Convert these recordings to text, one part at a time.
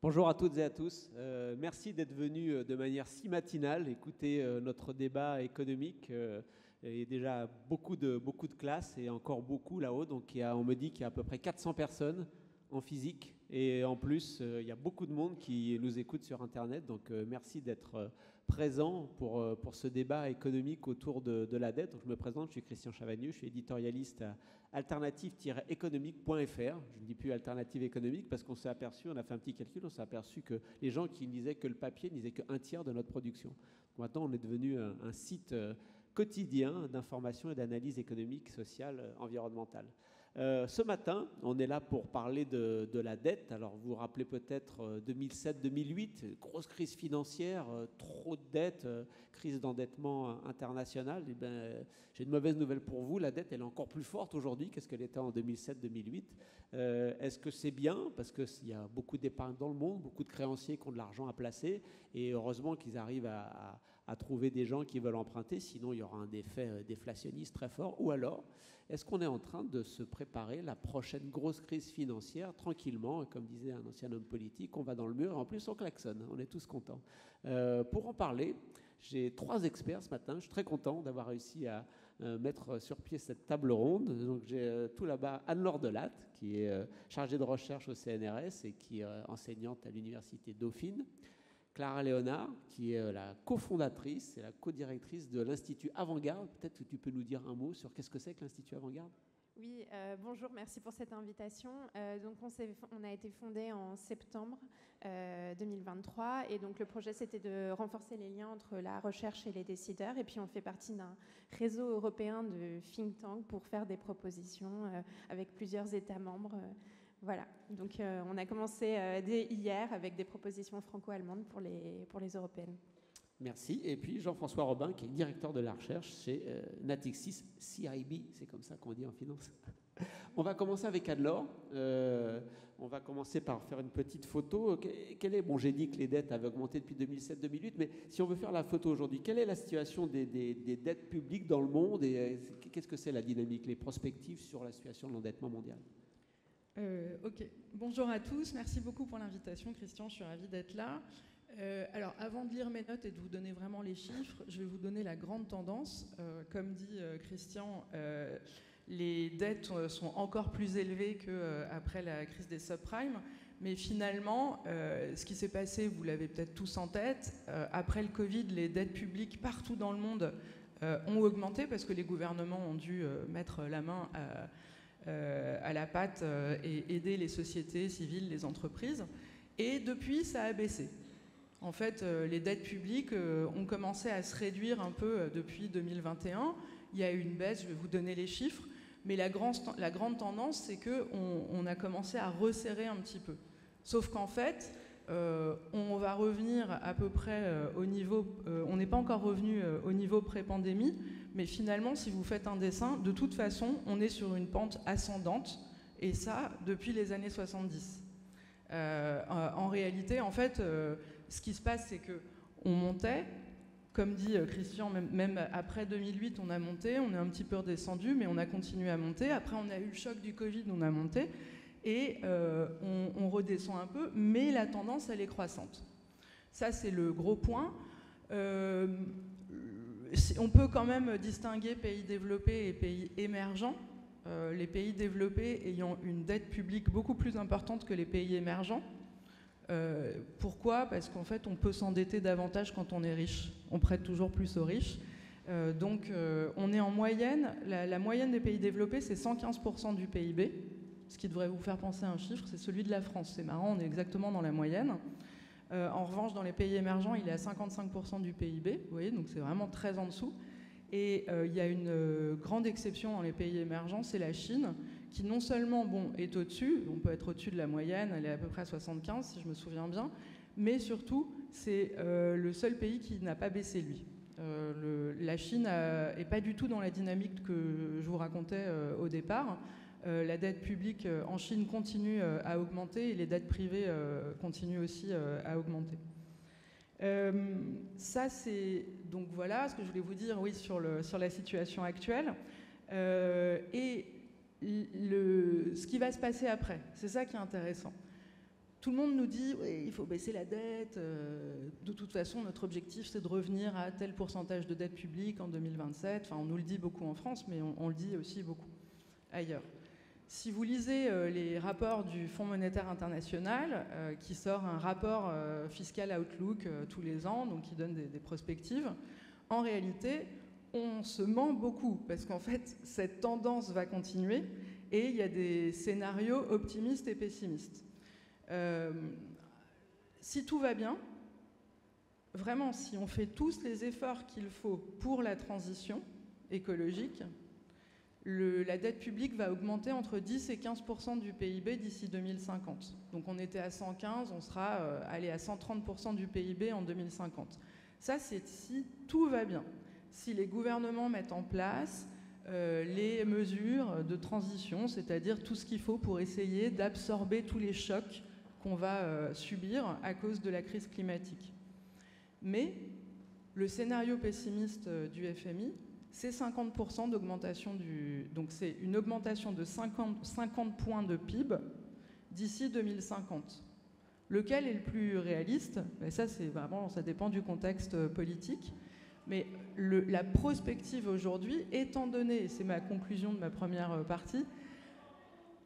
Bonjour à toutes et à tous. Merci d'être venus de manière si matinale écouter notre débat économique. Il y a déjà beaucoup de classes et encore beaucoup là-haut. Donc on me dit qu'il y a à peu près 400 personnes en physique. Et en plus, il y a beaucoup de monde qui nous écoute sur Internet. Donc merci d'être présent pour ce débat économique autour de la dette. Donc, je me présente, je suis Christian Chavagneux, je suis éditorialiste à alternative-économique.fr. Je ne dis plus alternative économique parce qu'on s'est aperçu, on a fait un petit calcul, on s'est aperçu que les gens qui ne lisaient que le papier ne lisaient qu'un tiers de notre production. Maintenant, on est devenu un site quotidien d'information et d'analyse économique, sociale, environnementale. Ce matin, on est là pour parler de la dette. Alors, vous vous rappelez peut-être 2007-2008, grosse crise financière, trop de dettes, crise d'endettement international. Eh bien, j'ai une mauvaise nouvelle pour vous, la dette, elle est encore plus forte aujourd'hui qu'est-ce qu'elle était en 2007-2008. Est-ce que c'est bien? Parce qu'il y a beaucoup d'épargne dans le monde, beaucoup de créanciers qui ont de l'argent à placer, et heureusement qu'ils arrivent à trouver des gens qui veulent emprunter, sinon il y aura un effet déflationniste très fort. Ou alors, est-ce qu'on est en train de se préparer la prochaine grosse crise financière tranquillement, et comme disait un ancien homme politique, on va dans le mur, et en plus on klaxonne, on est tous contents. Pour en parler, j'ai 3 experts ce matin, je suis très content d'avoir réussi à mettre sur pied cette table ronde. Donc j'ai tout là-bas Anne-Laure Delatte, qui est chargée de recherche au CNRS et qui est enseignante à l'Université Dauphine. Clara Léonard, qui est la cofondatrice et la codirectrice de l'Institut Avant-Garde. Peut-être que tu peux nous dire un mot sur qu'est-ce que c'est que l'Institut Avant-Garde ? Oui, bonjour, merci pour cette invitation. Donc on a été fondé en septembre 2023 et donc le projet c'était de renforcer les liens entre la recherche et les décideurs et puis on fait partie d'un réseau européen de think tank pour faire des propositions avec plusieurs États membres. Voilà, donc on a commencé dès hier avec des propositions franco-allemandes pour les européennes. Merci. Et puis Jean-François Robin, qui est directeur de la recherche chez Natixis CIB, c'est comme ça qu'on dit en finance. On va commencer avec Anne-Laure. On va commencer par faire une petite photo. Bon, j'ai dit que les dettes avaient augmenté depuis 2007-2008, mais si on veut faire la photo aujourd'hui, quelle est la situation des dettes publiques dans le monde et qu'est-ce que c'est la dynamique, les prospectives sur la situation de l'endettement mondial ? Ok. Bonjour à tous. Merci beaucoup pour l'invitation, Christian. Je suis ravie d'être là. Alors, avant de lire mes notes et de vous donner vraiment les chiffres, je vais vous donner la grande tendance. Comme dit Christian, les dettes sont encore plus élevées qu'après la crise des subprimes. Mais finalement, ce qui s'est passé, vous l'avez peut-être tous en tête, après le Covid, les dettes publiques partout dans le monde ont augmenté parce que les gouvernements ont dû mettre la main à la pâte et aider les sociétés civiles, les entreprises. Et depuis, ça a baissé. En fait, les dettes publiques ont commencé à se réduire un peu depuis 2021. Il y a eu une baisse, je vais vous donner les chiffres, mais la grande tendance, c'est qu'on a commencé à resserrer un petit peu. Sauf qu'en fait, on va revenir à peu près au niveau... on n'est pas encore revenu au niveau pré-pandémie, mais finalement, si vous faites un dessin, de toute façon, on est sur une pente ascendante, et ça, depuis les années 70. En réalité, en fait, ce qui se passe, c'est qu'on montait, comme dit Christian, même après 2008, on a monté, on est un petit peu redescendu, mais on a continué à monter. Après, on a eu le choc du Covid, on a monté, et on redescend un peu, mais la tendance, elle est croissante. Ça, c'est le gros point. On peut quand même distinguer pays développés et pays émergents. Les pays développés ayant une dette publique beaucoup plus importante que les pays émergents. Pourquoi ? Parce qu'en fait, on peut s'endetter davantage quand on est riche. On prête toujours plus aux riches. Donc, on est en moyenne, la moyenne des pays développés, c'est 115% du PIB. Ce qui devrait vous faire penser à un chiffre, c'est celui de la France. C'est marrant, on est exactement dans la moyenne. En revanche, dans les pays émergents, il est à 55% du PIB. Vous voyez, donc c'est vraiment très en dessous. Et il y a une grande exception dans les pays émergents, c'est la Chine, qui non seulement est au-dessus, on peut être au-dessus de la moyenne, elle est à peu près à 75 si je me souviens bien, mais surtout c'est le seul pays qui n'a pas baissé lui. La Chine n'est pas du tout dans la dynamique que je vous racontais au départ. La dette publique en Chine continue à augmenter et les dettes privées continuent aussi à augmenter. Ça, c'est donc voilà ce que je voulais vous dire, oui, sur la situation actuelle. Et ce qui va se passer après, c'est ça qui est intéressant. tout le monde nous dit oui, il faut baisser la dette, de toute façon notre objectif c'est de revenir à tel pourcentage de dette publique en 2027, enfin on nous le dit beaucoup en France mais on le dit aussi beaucoup ailleurs. Si vous lisez les rapports du Fonds monétaire international qui sort un rapport fiscal Outlook tous les ans, donc qui donne des prospectives, en réalité on se ment beaucoup parce qu'en fait cette tendance va continuer et il y a des scénarios optimistes et pessimistes. Si tout va bien, vraiment, si on fait tous les efforts qu'il faut pour la transition écologique, la dette publique va augmenter entre 10 et 15% du PIB d'ici 2050. Donc on était à 115, on sera allé à 130% du PIB en 2050. Ça, c'est si tout va bien. Si les gouvernements mettent en place les mesures de transition, c'est-à-dire tout ce qu'il faut pour essayer d'absorber tous les chocs qu'on va subir à cause de la crise climatique. Mais le scénario pessimiste du FMI, c'est 50% d'augmentation donc c'est une augmentation de 50 points de PIB d'ici 2050. Lequel est le plus réaliste? Et ça, c'est vraiment, ça dépend du contexte politique. Mais la prospective aujourd'hui, étant donné, et c'est ma conclusion de ma première partie,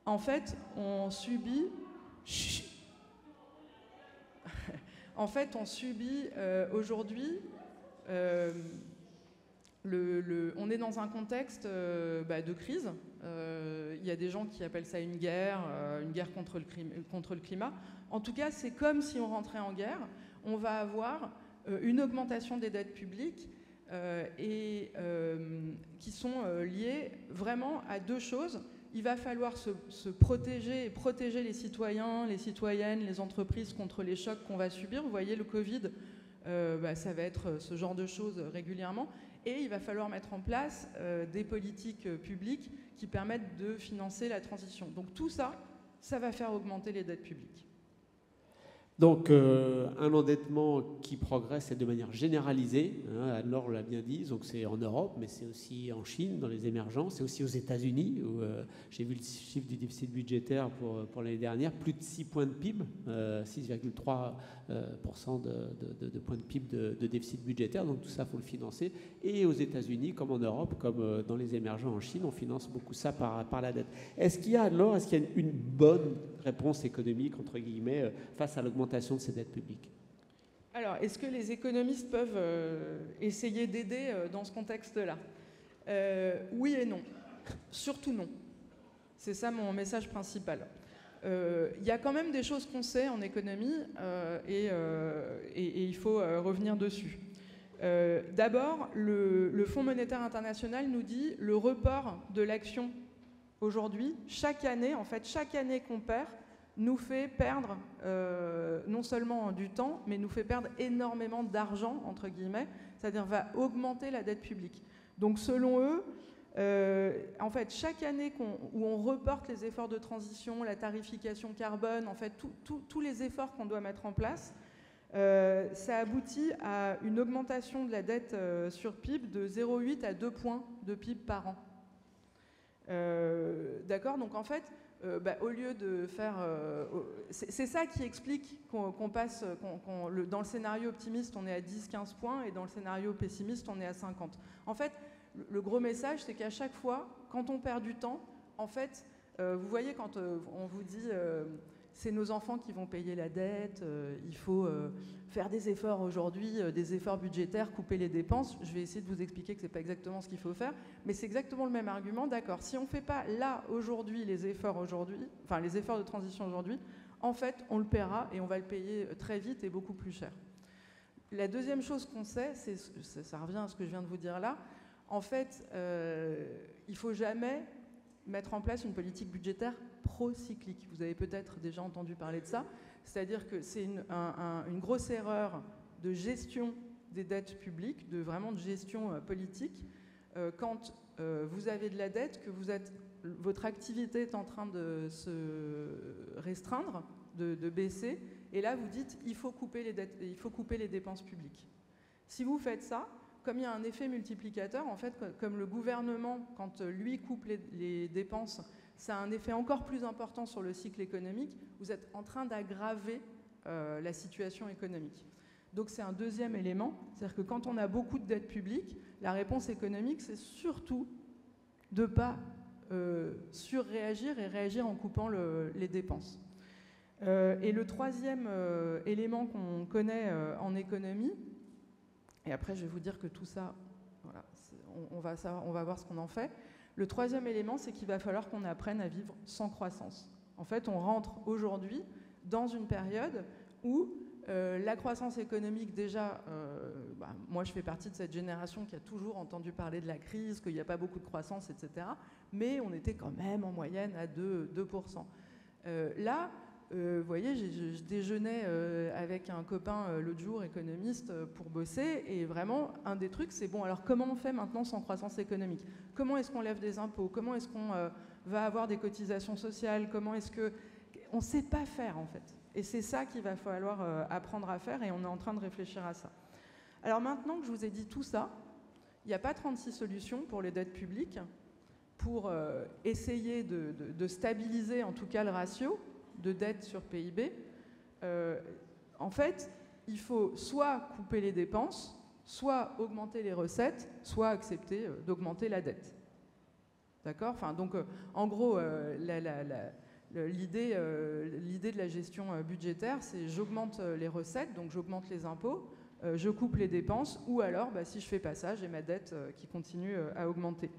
en fait, on subit... En fait, on subit aujourd'hui, on est dans un contexte de crise. Il y a des gens qui appellent ça une guerre contre le climat. En tout cas, c'est comme si on rentrait en guerre. On va avoir une augmentation des dettes publiques qui sont liées vraiment à deux choses. Il va falloir se protéger et protéger les citoyens, les citoyennes, les entreprises contre les chocs qu'on va subir. Vous voyez, le Covid, ça va être ce genre de choses régulièrement. Et il va falloir mettre en place des politiques publiques qui permettent de financer la transition. Donc tout ça, ça va faire augmenter les dettes publiques. Donc, un endettement qui progresse de manière généralisée, hein, Anne-Laure l'a bien dit, donc c'est en Europe, mais c'est aussi en Chine, dans les émergents, c'est aussi aux États-Unis, où j'ai vu le chiffre du déficit budgétaire pour l'année dernière, plus de 6 points de PIB, 6,3% de points de PIB de déficit budgétaire, donc tout ça, il faut le financer. Et aux États-Unis, comme en Europe, comme dans les émergents en Chine, on finance beaucoup ça par la dette. Est-ce qu'il y a, Anne-Laure, une bonne réponse économique, entre guillemets, face à l'augmentation de ces dettes publiques? Alors, est-ce que les économistes peuvent essayer d'aider dans ce contexte-là? Oui et non. Surtout non. C'est ça mon message principal. Il y a quand même des choses qu'on sait en économie et il faut revenir dessus. D'abord, le Fonds monétaire international nous dit le report de l'action aujourd'hui, chaque année qu'on perd, nous fait perdre non seulement du temps, mais nous fait perdre énormément d'argent, entre guillemets, c'est-à-dire va augmenter la dette publique. Donc selon eux, en fait, chaque année où on reporte les efforts de transition, la tarification carbone, en fait, tous les efforts qu'on doit mettre en place, ça aboutit à une augmentation de la dette sur PIB de 0,8 à 2 points de PIB par an. D'accord? Donc en fait, au lieu de faire... c'est ça qui explique qu'on passe... dans le scénario optimiste, on est à 10-15 points, et dans le scénario pessimiste, on est à 50. En fait, le gros message, c'est qu'à chaque fois, quand on perd du temps, en fait, vous voyez, quand on vous dit... c'est nos enfants qui vont payer la dette, il faut faire des efforts aujourd'hui, des efforts budgétaires, couper les dépenses. Je vais essayer de vous expliquer que ce n'est pas exactement ce qu'il faut faire, mais c'est exactement le même argument. D'accord, si on ne fait pas là, aujourd'hui, les efforts de transition aujourd'hui, en fait, on le paiera et on va le payer très vite et beaucoup plus cher. La deuxième chose qu'on sait, ça revient à ce que je viens de vous dire là, en fait, il ne faut jamais mettre en place une politique budgétaire pro-cyclique. Vous avez peut-être déjà entendu parler de ça. C'est-à-dire que c'est une grosse erreur de gestion des dettes publiques, vraiment de gestion politique. Quand vous avez de la dette, que votre activité est en train de se restreindre, de baisser, et là vous dites il faut couper les dettes, il faut couper les dépenses publiques. Si vous faites ça, comme il y a un effet multiplicateur, en fait, comme le gouvernement, quand lui coupe les dépenses, ça a un effet encore plus important sur le cycle économique. Vous êtes en train d'aggraver la situation économique. Donc c'est un deuxième élément, c'est-à-dire que quand on a beaucoup de dettes publiques, la réponse économique, c'est surtout de ne pas surréagir et réagir en coupant les dépenses. Et le troisième élément qu'on connaît en économie, et après je vais vous dire que tout ça, voilà, on va voir ce qu'on en fait. Le troisième élément, c'est qu'il va falloir qu'on apprenne à vivre sans croissance. En fait, on rentre aujourd'hui dans une période où la croissance économique, déjà, moi je fais partie de cette génération qui a toujours entendu parler de la crise, qu'il n'y a pas beaucoup de croissance, etc. Mais on était quand même en moyenne à 2%. Là, vous voyez, je déjeunais avec un copain l'autre jour, économiste, pour bosser, et vraiment, un des trucs, c'est bon, alors comment on fait maintenant sans croissance économique? Comment est-ce qu'on lève des impôts? Comment est-ce qu'on va avoir des cotisations sociales? Comment est-ce que... On ne sait pas faire, en fait. Et c'est ça qu'il va falloir apprendre à faire, et on est en train de réfléchir à ça. Alors maintenant que je vous ai dit tout ça, il n'y a pas 36 solutions pour les dettes publiques, pour essayer de stabiliser en tout cas le ratio de dette sur PIB. En fait, il faut soit couper les dépenses, soit augmenter les recettes, soit accepter d'augmenter la dette. D'accord? Enfin, donc, en gros, l'idée de la gestion budgétaire, c'est j'augmente les recettes, donc j'augmente les impôts, je coupe les dépenses, ou alors, si je fais pas ça, j'ai ma dette qui continue à augmenter.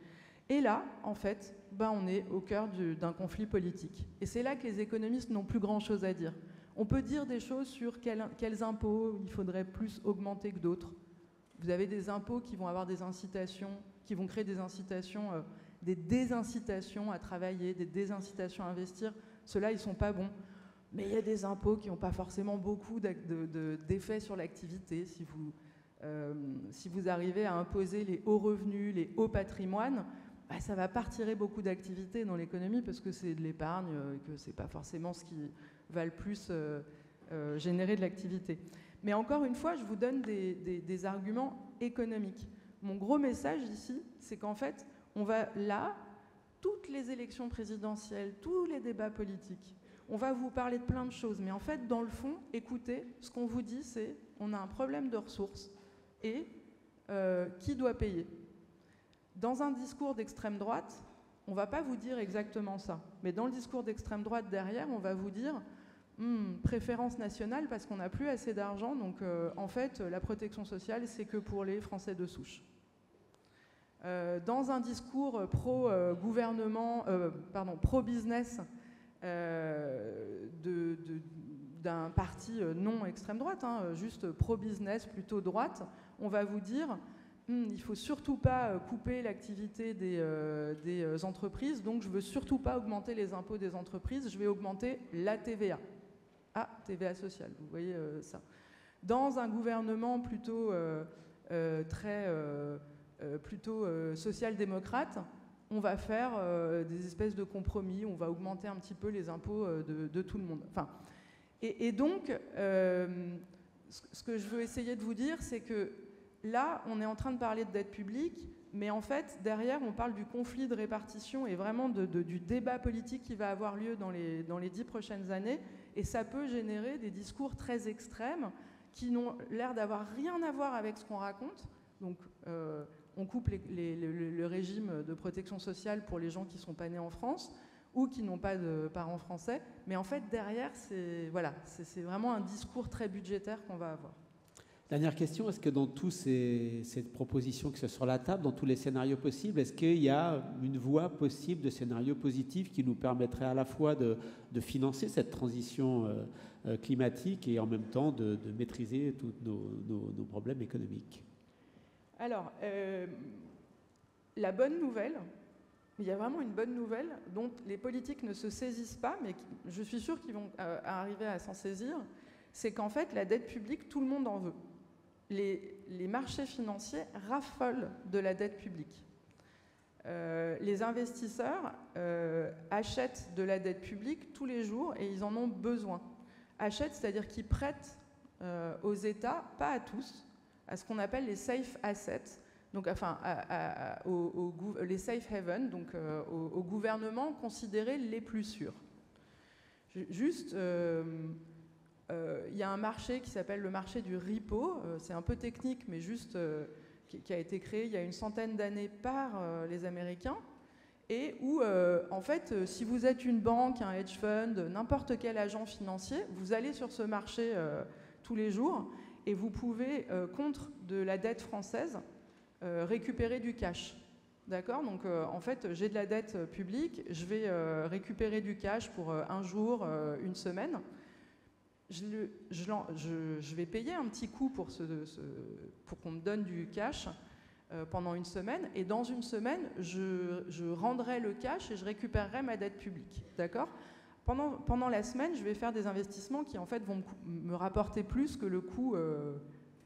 Et là, en fait, on est au cœur d'un conflit politique. Et c'est là que les économistes n'ont plus grand-chose à dire. On peut dire des choses sur quels impôts il faudrait plus augmenter que d'autres. Vous avez des impôts qui vont avoir des incitations, qui vont créer des incitations, des désincitations à travailler, des désincitations à investir. Ceux-là, ils ne sont pas bons. Mais il y a des impôts qui n'ont pas forcément beaucoup d'effets sur l'activité. Si vous arrivez à imposer les hauts revenus, les hauts patrimoines, ça va pas retirer beaucoup d'activité dans l'économie parce que c'est de l'épargne et que c'est pas forcément ce qui va le plus générer de l'activité. Mais encore une fois, je vous donne des arguments économiques. Mon gros message ici, c'est qu'en fait, on va là, toutes les élections présidentielles, tous les débats politiques, on va vous parler de plein de choses, mais en fait, dans le fond, écoutez, ce qu'on vous dit, c'est on a un problème de ressources et qui doit payer? Dans un discours d'extrême droite, on ne va pas vous dire exactement ça. Mais dans le discours d'extrême droite derrière, on va vous dire préférence nationale parce qu'on n'a plus assez d'argent. Donc en fait, la protection sociale, c'est que pour les Français de souche. Dans un discours pro-gouvernement, pro-business d'un parti non extrême droite, juste pro-business, plutôt droite, on va vous dire il ne faut surtout pas couper l'activité des entreprises, donc je ne veux surtout pas augmenter les impôts des entreprises, je vais augmenter la TVA. Ah, TVA sociale, vous voyez ça. Dans un gouvernement plutôt social-démocrate, on va faire des espèces de compromis, on va augmenter un petit peu les impôts de tout le monde. Enfin, et donc, ce que je veux essayer de vous dire, c'est que là, on est en train de parler de dette publique, mais en fait, derrière, on parle du conflit de répartition et vraiment du débat politique qui va avoir lieu dans les 10 prochaines années. Et ça peut générer des discours très extrêmes qui n'ont l'air d'avoir rien à voir avec ce qu'on raconte. Donc, on coupe le régime de protection sociale pour les gens qui ne sont pas nés en France ou qui n'ont pas de parents français. Mais en fait, derrière, c'est vraiment un discours très budgétaire qu'on va avoir. Dernière question, est-ce que dans toutes ces propositions qui sont sur la table, dans tous les scénarios possibles, est-ce qu'il y a une voie possible de scénario positif qui nous permettrait à la fois de financer cette transition climatique et en même temps de maîtriser tous nos problèmes économiques? Alors, la bonne nouvelle, il y a vraiment une bonne nouvelle dont les politiques ne se saisissent pas, mais je suis sûre qu'ils vont arriver à s'en saisir, c'est qu'en fait, la dette publique, tout le monde en veut. Les marchés financiers raffolent de la dette publique. Les investisseurs achètent de la dette publique tous les jours et ils en ont besoin. Achètent, c'est-à-dire qu'ils prêtent aux États, pas à tous, à ce qu'on appelle les safe assets. donc, enfin, les safe havens, donc aux gouvernements considérés les plus sûrs. Juste, il y a un marché qui s'appelle le marché du repo, c'est un peu technique, mais juste qui a été créé il y a une centaine d'années par les Américains, et où, en fait, si vous êtes une banque, un hedge fund, n'importe quel agent financier, vous allez sur ce marché tous les jours, et vous pouvez, contre de la dette française, récupérer du cash. D'accord? Donc, en fait, j'ai de la dette publique, je vais récupérer du cash pour un jour, une semaine. Je vais payer un petit coup pour qu'on me donne du cash pendant une semaine, et dans une semaine, je rendrai le cash et je récupérerai ma dette publique. D'accord? Pendant la semaine, je vais faire des investissements qui, en fait, vont me rapporter plus que le coût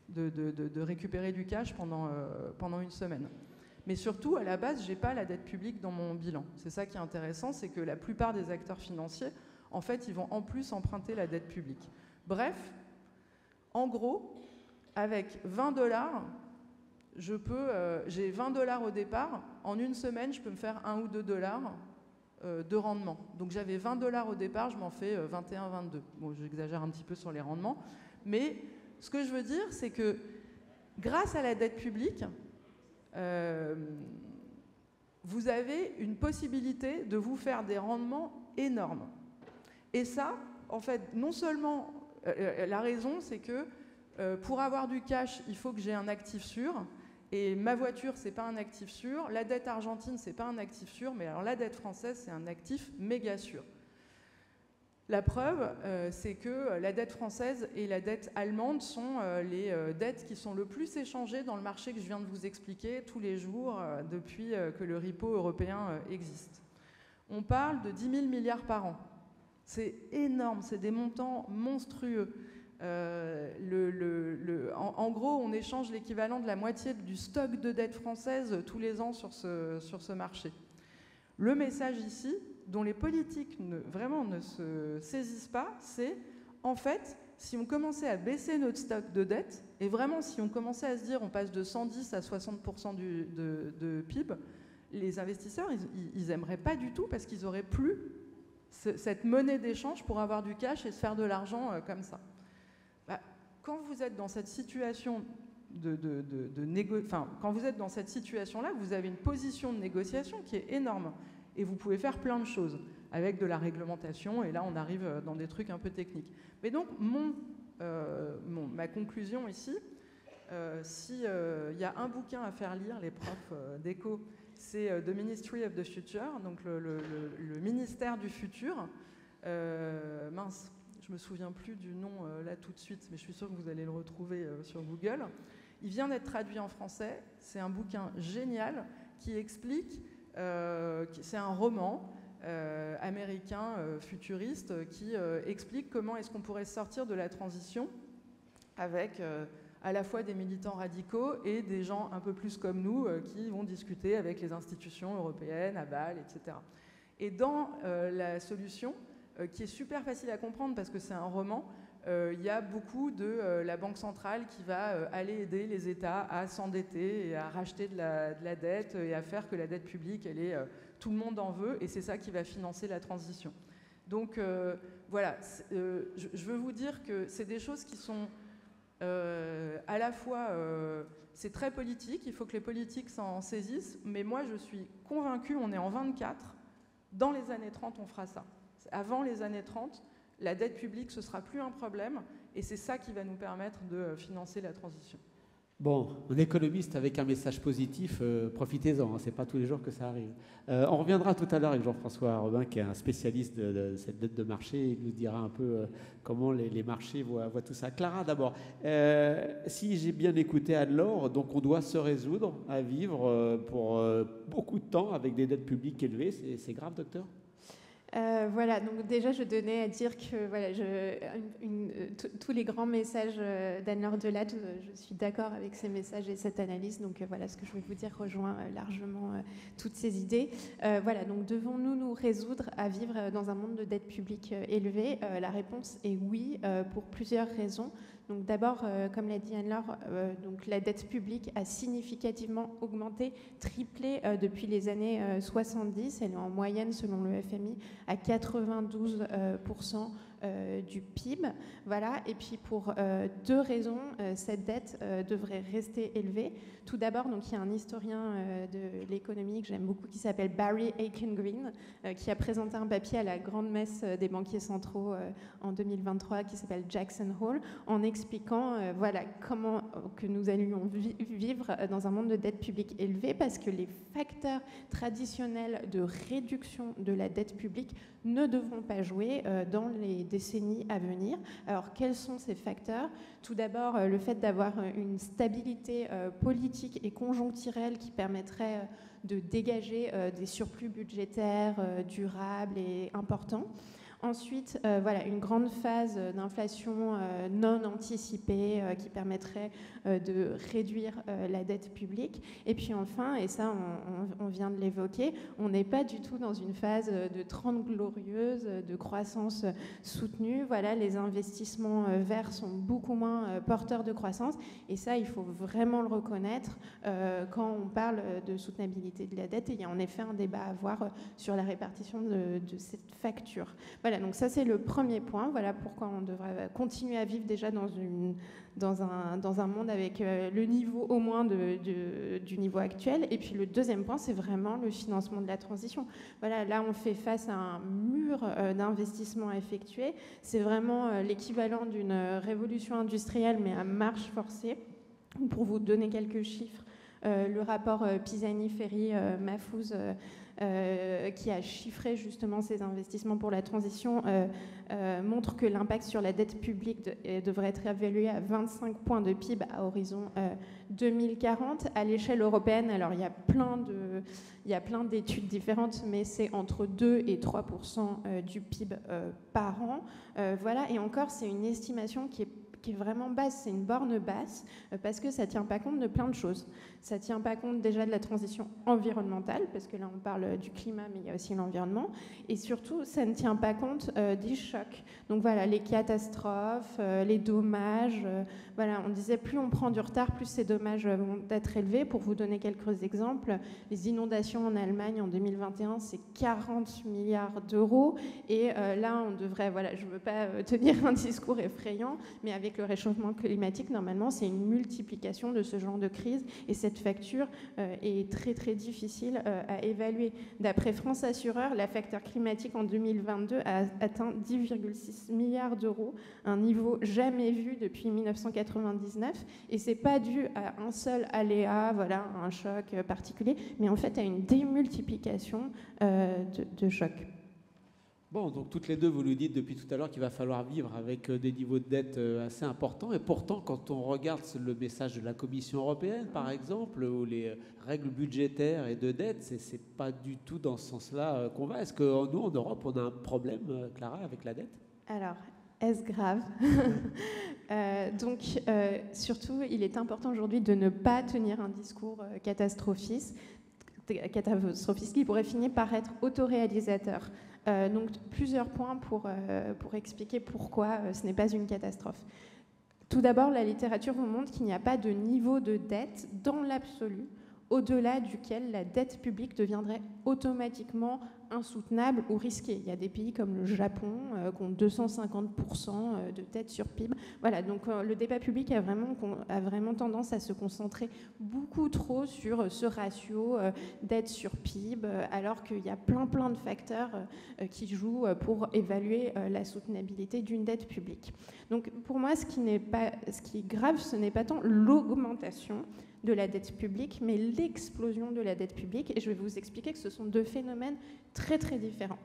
de récupérer du cash pendant une semaine. Mais surtout, à la base, je n'ai pas la dette publique dans mon bilan. C'est ça qui est intéressant, c'est que la plupart des acteurs financiers, en fait, ils vont en plus emprunter la dette publique. Bref, en gros, avec 20 $, j'ai 20 $ au départ. En une semaine, je peux me faire 1 ou 2 $ de rendement. Donc j'avais 20 $ au départ, je m'en fais 21, 22. Bon, j'exagère un petit peu sur les rendements. Mais ce que je veux dire, c'est que grâce à la dette publique, vous avez une possibilité de vous faire des rendements énormes. Et ça, en fait, non seulement, la raison, c'est que pour avoir du cash, il faut que j'ai un actif sûr. Et ma voiture, c'est pas un actif sûr. La dette argentine, c'est pas un actif sûr. Mais alors la dette française, c'est un actif méga sûr. La preuve, c'est que la dette française et la dette allemande sont les dettes qui sont le plus échangées dans le marché que je viens de vous expliquer tous les jours depuis que le repo européen existe. On parle de 10 000 milliards par an. C'est énorme, c'est des montants monstrueux. En gros, on échange l'équivalent de la moitié du stock de dette française tous les ans sur ce marché. Le message ici, dont les politiques vraiment ne se saisissent pas, c'est en fait, si on commençait à baisser notre stock de dette, et vraiment si on commençait à se dire on passe de 110 à 60% de PIB, les investisseurs, ils n'aimeraient pas du tout parce qu'ils n'auraient plus cette monnaie d'échange pour avoir du cash et se faire de l'argent comme ça. Bah, quand vous êtes dans cette situation quand vous êtes dans cette situation-là, vous avez une position de négociation qui est énorme. Et vous pouvez faire plein de choses avec de la réglementation. Et là, on arrive dans des trucs un peu techniques. Mais donc, ma conclusion ici, s'il y a un bouquin à faire lire les profs d'éco, c'est The Ministry of the Future, donc le ministère du futur. Mince, je ne me souviens plus du nom là tout de suite, mais je suis sûre que vous allez le retrouver sur Google. Il vient d'être traduit en français. C'est un bouquin génial qui explique, c'est un roman américain futuriste qui explique comment est-ce qu'on pourrait sortir de la transition avec à la fois des militants radicaux et des gens un peu plus comme nous qui vont discuter avec les institutions européennes, à Bâle, etc. Et dans la solution, qui est super facile à comprendre parce que c'est un roman, il y a beaucoup de la Banque centrale qui va aller aider les États à s'endetter et à racheter de la dette et à faire que la dette publique, tout le monde en veut, et c'est ça qui va financer la transition. Donc voilà, je veux vous dire que c'est des choses qui sont à la fois, c'est très politique, il faut que les politiques s'en saisissent, mais moi je suis convaincue, on est en 24, dans les années 30 on fera ça. Avant les années 30, la dette publique, ce ne sera plus un problème, et c'est ça qui va nous permettre de financer la transition. Bon, un économiste avec un message positif, profitez-en, hein, ce n'est pas tous les jours que ça arrive. On reviendra tout à l'heure avec Jean-François Robin, qui est un spécialiste de cette dette de marché, il nous dira un peu comment les marchés voient tout ça. Clara, d'abord, si j'ai bien écouté Anne-Laure, donc on doit se résoudre à vivre pour beaucoup de temps avec des dettes publiques élevées, c'est grave, docteur ? Voilà, donc déjà je tenais à dire que voilà, tous les grands messages d'Anne-Laure Delatte, je suis d'accord avec ces messages et cette analyse, donc voilà, ce que je vais vous dire rejoint largement toutes ces idées. Voilà, donc devons-nous nous résoudre à vivre dans un monde de dette publique élevée? La réponse est oui, pour plusieurs raisons. Donc d'abord, comme l'a dit Anne-Laure, donc la dette publique a significativement augmenté, triplé depuis les années 70. Elle est en moyenne, selon le FMI, à 92% du PIB. Voilà. Et puis pour deux raisons, cette dette devrait rester élevée. Tout d'abord, donc, il y a un historien de l'économie que j'aime beaucoup qui s'appelle Barry Aitken-Green, qui a présenté un papier à la grande messe des banquiers centraux en 2023 qui s'appelle Jackson Hole, en expliquant voilà, comment que nous allions vivre dans un monde de dette publique élevée, parce que les facteurs traditionnels de réduction de la dette publique ne devront pas jouer dans les décennies à venir. Alors, quels sont ces facteurs? Tout d'abord, le fait d'avoir une stabilité politique et conjoncturelle qui permettrait de dégager des surplus budgétaires durables et importants. Ensuite, voilà, une grande phase d'inflation non anticipée qui permettrait de réduire la dette publique. Et puis enfin, et ça on vient de l'évoquer, on n'est pas du tout dans une phase de 30 glorieuses, de croissance soutenue. Voilà, les investissements verts sont beaucoup moins porteurs de croissance. Et ça, il faut vraiment le reconnaître quand on parle de soutenabilité de la dette. Et il y a en effet un débat à avoir sur la répartition de cette facture. Voilà, donc ça c'est le premier point. Voilà pourquoi on devrait continuer à vivre déjà dans un monde avec le niveau au moins du niveau actuel. Et puis le deuxième point, c'est vraiment le financement de la transition. Voilà, là on fait face à un mur d'investissement à effectuer. C'est vraiment l'équivalent d'une révolution industrielle, mais à marche forcée. Pour vous donner quelques chiffres, le rapport Pisani-Ferry-Mahfouz qui a chiffré justement ces investissements pour la transition, montre que l'impact sur la dette publique devrait être évalué à 25 points de PIB à horizon 2040. À l'échelle européenne, alors il y a plein d'études différentes, mais c'est entre 2 et 3% du PIB par an. Voilà, et encore, c'est une estimation qui est vraiment basse, c'est une borne basse, parce que ça ne tient pas compte de plein de choses. Ça ne tient pas compte déjà de la transition environnementale, parce que là on parle du climat, mais il y a aussi l'environnement, et surtout ça ne tient pas compte des chocs. Donc voilà, les catastrophes, les dommages, voilà, on disait plus on prend du retard, plus ces dommages vont être élevés. Pour vous donner quelques exemples, les inondations en Allemagne en 2021, c'est 40 milliards d'euros, et là on devrait, voilà, je ne veux pas tenir un discours effrayant, mais avec le réchauffement climatique, normalement, c'est une multiplication de ce genre de crise, et cette facture est très très difficile à évaluer. D'après France Assureur, la facture climatique en 2022 a atteint 10,6 milliards d'euros, un niveau jamais vu depuis 1999, et c'est pas dû à un seul aléa, voilà, un choc particulier, mais en fait à une démultiplication de chocs. Bon, donc toutes les deux, vous nous dites depuis tout à l'heure qu'il va falloir vivre avec des niveaux de dette assez importants. Et pourtant, quand on regarde le message de la Commission européenne, par exemple, ou les règles budgétaires et de dette, c'est pas du tout dans ce sens-là qu'on va. Est-ce que nous, en Europe, on a un problème, Clara, avec la dette? Alors, est-ce grave? Donc, surtout, il est important aujourd'hui de ne pas tenir un discours catastrophiste qui pourrait finir par être autoréalisateur. Donc plusieurs points pour expliquer pourquoi ce n'est pas une catastrophe. Tout d'abord, la littérature vous montre qu'il n'y a pas de niveau de dette dans l'absolu au-delà duquel la dette publique deviendrait automatiquement insoutenable ou risquée. Il y a des pays comme le Japon qui ont 250% de dette sur PIB. Voilà, donc le débat public a vraiment tendance à se concentrer beaucoup trop sur ce ratio dette sur PIB, alors qu'il y a plein de facteurs qui jouent pour évaluer la soutenabilité d'une dette publique. Donc pour moi, ce qui est grave, ce n'est pas tant l'augmentation de la dette publique, mais l'explosion de la dette publique. Et je vais vous expliquer que ce sont deux phénomènes très très différents.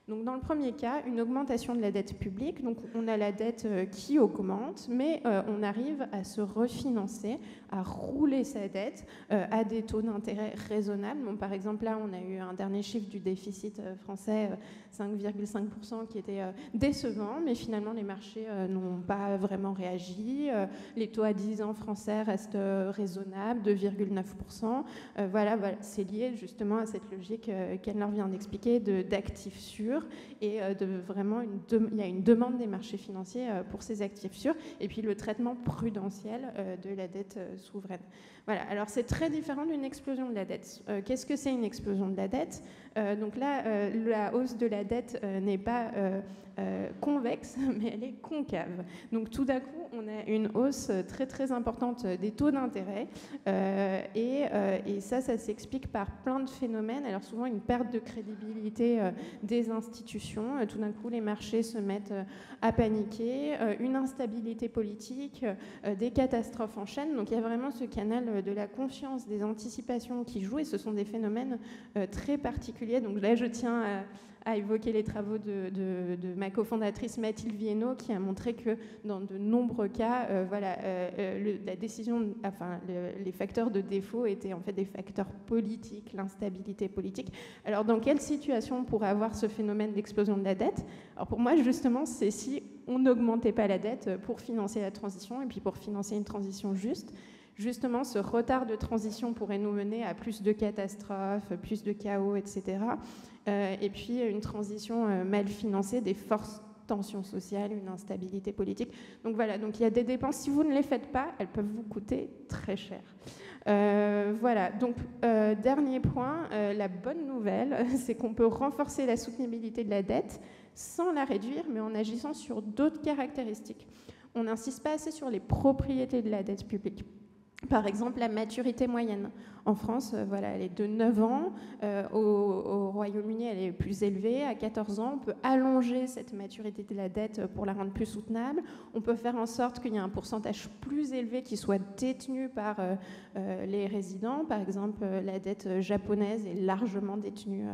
Donc dans le premier cas, une augmentation de la dette publique. Donc on a la dette qui augmente, mais on arrive à se refinancer, à rouler sa dette à des taux d'intérêt raisonnables. Bon, par exemple, là, on a eu un dernier chiffre du déficit français, 5,5%, qui était décevant, mais finalement, les marchés n'ont pas vraiment réagi. Les taux à 10 ans français restent raisonnables, 2,9%. Voilà, c'est lié justement à cette logique qu'Anne-Laure vient d'expliquer d'actifs sûrs. Et vraiment, il y a une demande des marchés financiers pour ces actifs sûrs. Et puis, le traitement prudentiel de la dette souveraine. Voilà, alors c'est très différent d'une explosion de la dette. Qu'est-ce que c'est une explosion de la dette ? Donc là, la hausse de la dette n'est pas convexe, mais elle est concave. Donc tout d'un coup, on a une hausse très très importante des taux d'intérêt et ça s'explique par plein de phénomènes. Alors souvent une perte de crédibilité des institutions. Tout d'un coup, les marchés se mettent à paniquer, une instabilité politique, des catastrophes en chaîne. Donc il y a vraiment ce canal de la confiance, des anticipations qui jouent et ce sont des phénomènes très particuliers. Donc là, je tiens à évoquer les travaux de ma cofondatrice Mathilde Viennot qui a montré que dans de nombreux cas, la décision, les facteurs de défaut étaient en fait des facteurs politiques, l'instabilité politique. Alors dans quelle situation on pourrait avoir ce phénomène d'explosion de la dette ? Alors pour moi justement, c'est si on n'augmentait pas la dette pour financer la transition et puis pour financer une transition juste. Justement, ce retard de transition pourrait nous mener à plus de catastrophes, plus de chaos, etc. Et puis une transition mal financée, des fortes tensions sociales, une instabilité politique. Donc voilà, donc il y a des dépenses, si vous ne les faites pas, elles peuvent vous coûter très cher. Voilà, donc dernier point, la bonne nouvelle, c'est qu'on peut renforcer la soutenabilité de la dette sans la réduire, mais en agissant sur d'autres caractéristiques. On n'insiste pas assez sur les propriétés de la dette publique. Par exemple, la maturité moyenne. En France, elle est de 9 ans. Au Royaume-Uni, elle est plus élevée. À 14 ans, on peut allonger cette maturité de la dette pour la rendre plus soutenable. On peut faire en sorte qu'il y ait un pourcentage plus élevé qui soit détenu par les résidents. Par exemple, la dette japonaise est largement détenue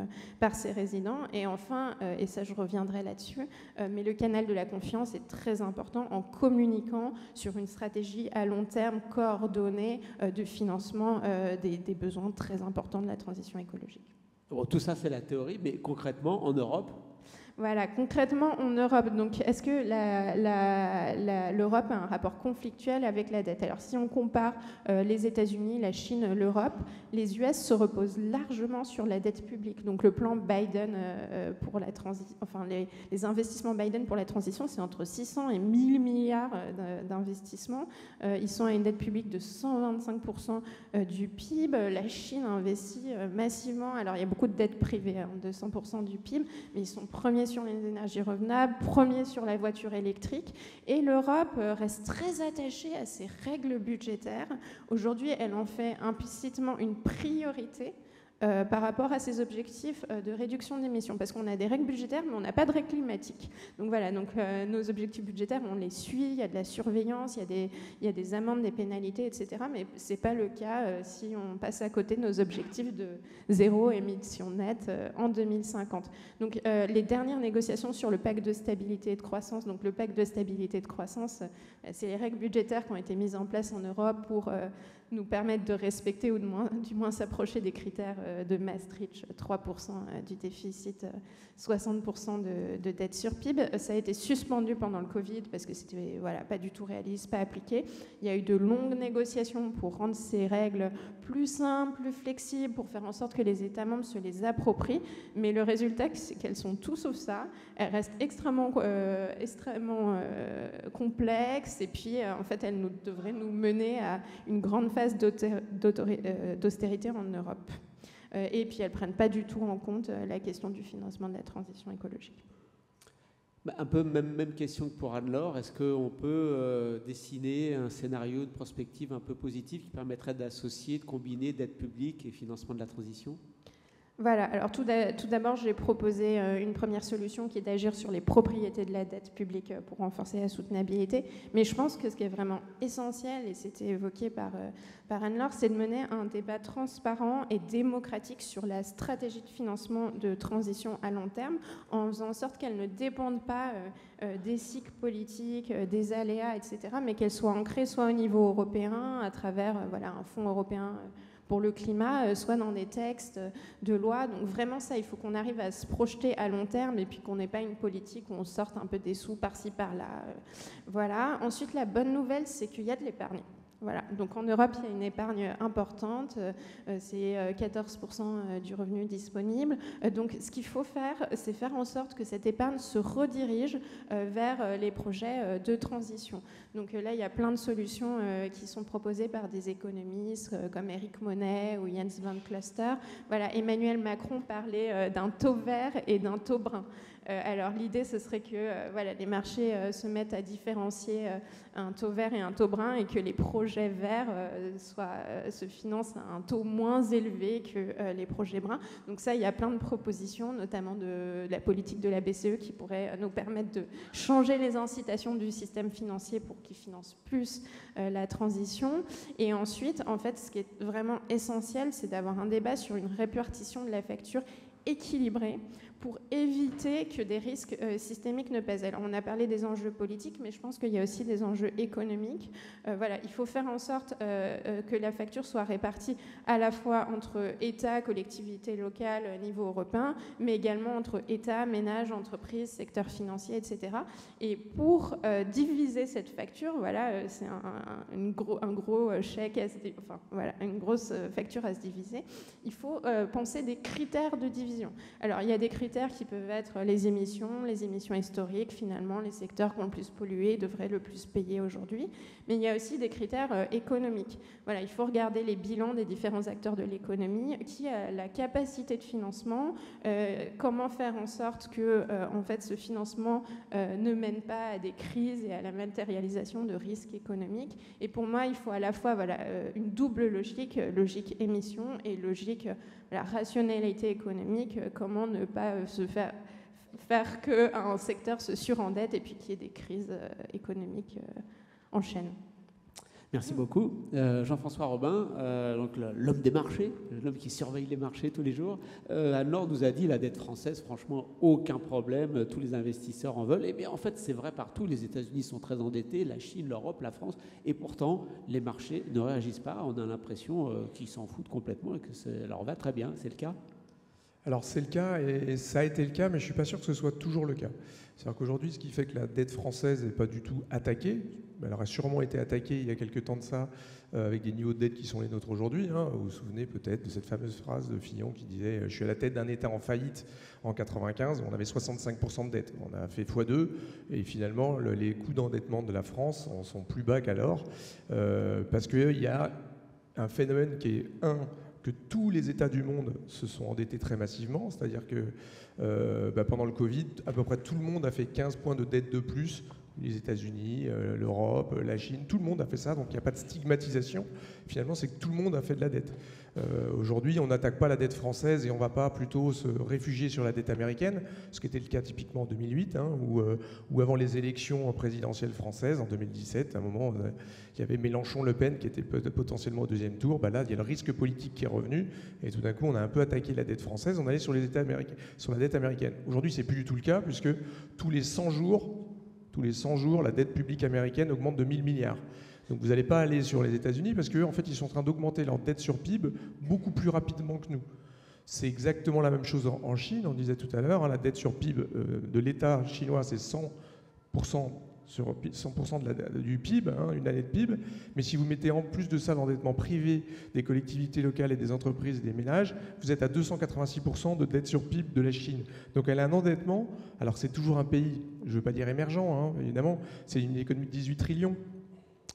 par ses résidents. Et enfin, et ça je reviendrai là-dessus, mais le canal de la confiance est très important en communiquant sur une stratégie à long terme coordonnée de financement des besoins très importants de la transition écologique. Bon, tout ça, c'est la théorie, mais concrètement, en Europe ? Voilà, concrètement en Europe, donc est-ce que l'Europe a un rapport conflictuel avec la dette ? Alors si on compare les États-Unis, la Chine, l'Europe, les US se reposent largement sur la dette publique. Donc le plan Biden pour la transition, enfin les investissements Biden pour la transition, c'est entre 600 et 1000 milliards d'investissements. Ils sont à une dette publique de 125% du PIB. La Chine investit massivement. Alors il y a beaucoup de dettes privées, de 100% du PIB, mais ils sont premiers sur les énergies renouvelables, premier sur la voiture électrique. Et l'Europe reste très attachée à ses règles budgétaires. Aujourd'hui, elle en fait implicitement une priorité par rapport à ses objectifs de réduction d'émissions, parce qu'on a des règles budgétaires, mais on n'a pas de règles climatiques. Donc voilà, nos objectifs budgétaires, on les suit, il y a de la surveillance, il y a des amendes, des pénalités, etc. Mais ce n'est pas le cas si on passe à côté de nos objectifs de zéro émission nette en 2050. Donc les dernières négociations sur le pacte de stabilité et de croissance, donc le pacte de stabilité et de croissance, c'est les règles budgétaires qui ont été mises en place en Europe pour nous permettre de respecter ou du moins s'approcher des critères de Maastricht, 3% du déficit, 60% de dette sur PIB. Ça a été suspendu pendant le Covid parce que c'était pas du tout réaliste, pas appliqué. Il y a eu de longues négociations pour rendre ces règles plus simples, plus flexibles, pour faire en sorte que les États membres se les approprient. Mais le résultat, c'est qu'elles sont tout sauf ça. Elles restent extrêmement complexes et puis en fait, elles devraient nous mener à une grande phase d'austérité en Europe. Et puis elles ne prennent pas du tout en compte la question du financement de la transition écologique. Un peu même question que pour Anne-Laure. Est-ce qu'on peut dessiner un scénario de prospective un peu positif qui permettrait d'associer, de combiner dette publique et financement de la transition ? Voilà, alors tout d'abord, j'ai proposé une première solution qui est d'agir sur les propriétés de la dette publique pour renforcer la soutenabilité. Mais je pense que ce qui est vraiment essentiel, et c'était évoqué par Anne-Laure, c'est de mener un débat transparent et démocratique sur la stratégie de financement de transition à long terme, en faisant en sorte qu'elle ne dépende pas des cycles politiques, des aléas, etc., mais qu'elle soit ancrée soit au niveau européen, à travers un fonds européen pour le climat, soit dans des textes de loi. Donc vraiment ça, il faut qu'on arrive à se projeter à long terme et puis qu'on n'ait pas une politique où on sorte un peu des sous par-ci par-là. Voilà. Ensuite, la bonne nouvelle, c'est qu'il y a de l'épargne. Voilà. Donc en Europe, il y a une épargne importante, c'est 14% du revenu disponible. Donc ce qu'il faut faire, c'est faire en sorte que cette épargne se redirige vers les projets de transition. Donc là, il y a plein de solutions qui sont proposées par des économistes comme Eric Monet ou Jens van Cluster. Voilà, Emmanuel Macron parlait d'un taux vert et d'un taux brun. Alors l'idée, ce serait que les marchés se mettent à différencier un taux vert et un taux brun et que les projets verts se financent à un taux moins élevé que les projets bruns. Donc ça, il y a plein de propositions, notamment de la politique de la BCE qui pourrait nous permettre de changer les incitations du système financier pour qu'il finance plus la transition. Et ensuite, en fait, ce qui est vraiment essentiel, c'est d'avoir un débat sur une répartition de la facture équilibrée pour éviter que des risques systémiques ne pèsent. Alors, on a parlé des enjeux politiques, mais je pense qu'il y a aussi des enjeux économiques. Il faut faire en sorte que la facture soit répartie à la fois entre État, collectivités locales, niveau européen, mais également entre État, ménages, entreprises, secteur financier, etc. Et pour diviser cette facture, c'est un gros chèque, une grosse facture à se diviser. Il faut penser des critères de division. Alors, il y a des critères qui peuvent être les émissions historiques, finalement, les secteurs qui ont le plus pollué devraient le plus payer aujourd'hui. Mais il y a aussi des critères économiques. Voilà, il faut regarder les bilans des différents acteurs de l'économie, qui a la capacité de financement, comment faire en sorte que ce financement ne mène pas à des crises et à la matérialisation de risques économiques. Et pour moi, il faut à la fois une double logique émission et logique la rationalité économique, comment ne pas se faire qu'un secteur se surendette et puis qu'il y ait des crises économiques en chaîne. Merci beaucoup. Jean-François Robin, donc l'homme des marchés, l'homme qui surveille les marchés tous les jours. Anne-Laure nous a dit la dette française, franchement, aucun problème, tous les investisseurs en veulent. Eh bien, en fait, c'est vrai partout. Les États-Unis sont très endettés, la Chine, l'Europe, la France. Et pourtant, les marchés ne réagissent pas. On a l'impression qu'ils s'en foutent complètement et que ça leur va très bien. C'est le cas ? Alors c'est le cas et ça a été le cas, mais je ne suis pas sûr que ce soit toujours le cas. C'est-à-dire qu'aujourd'hui, ce qui fait que la dette française n'est pas du tout attaquée, elle aurait sûrement été attaquée il y a quelques temps de ça, avec des niveaux de dette qui sont les nôtres aujourd'hui. Vous vous souvenez peut-être de cette fameuse phrase de Fillon qui disait « Je suis à la tête d'un État en faillite » en 1995, on avait 65% de dette. On a fait x2 et finalement, les coûts d'endettement de la France sont plus bas qu'alors, parce qu'il y a un phénomène qui est que tous les États du monde se sont endettés très massivement, c'est-à-dire que pendant le Covid, à peu près tout le monde a fait 15 points de dette de plus, les États-Unis, l'Europe, la Chine, tout le monde a fait ça, donc il n'y a pas de stigmatisation. Finalement, c'est que tout le monde a fait de la dette. Aujourd'hui, on n'attaque pas la dette française et on ne va pas plutôt se réfugier sur la dette américaine, ce qui était le cas typiquement en 2008, ou avant les élections présidentielles françaises, en 2017, à un moment, il y avait Mélenchon-Le Pen qui était potentiellement au deuxième tour. Là, il y a le risque politique qui est revenu, et tout d'un coup, on a un peu attaqué la dette française, on allait sur les États américains, sur la dette américaine. Aujourd'hui, c'est plus du tout le cas, puisque tous les 100 jours, la dette publique américaine augmente de 1000 milliards. Donc vous n'allez pas aller sur les États-Unis parce qu'en fait, ils sont en train d'augmenter leur dette sur PIB beaucoup plus rapidement que nous. C'est exactement la même chose en Chine, on disait tout à l'heure. La dette sur PIB de l'État chinois, c'est 100% sur 100% du PIB, une année de PIB. Mais si vous mettez en plus de ça l'endettement privé des collectivités locales et des entreprises et des ménages, vous êtes à 286% de dette sur PIB de la Chine. Donc elle a un endettement. Alors c'est toujours un pays, je ne veux pas dire émergent, évidemment, c'est une économie de 18 trillions.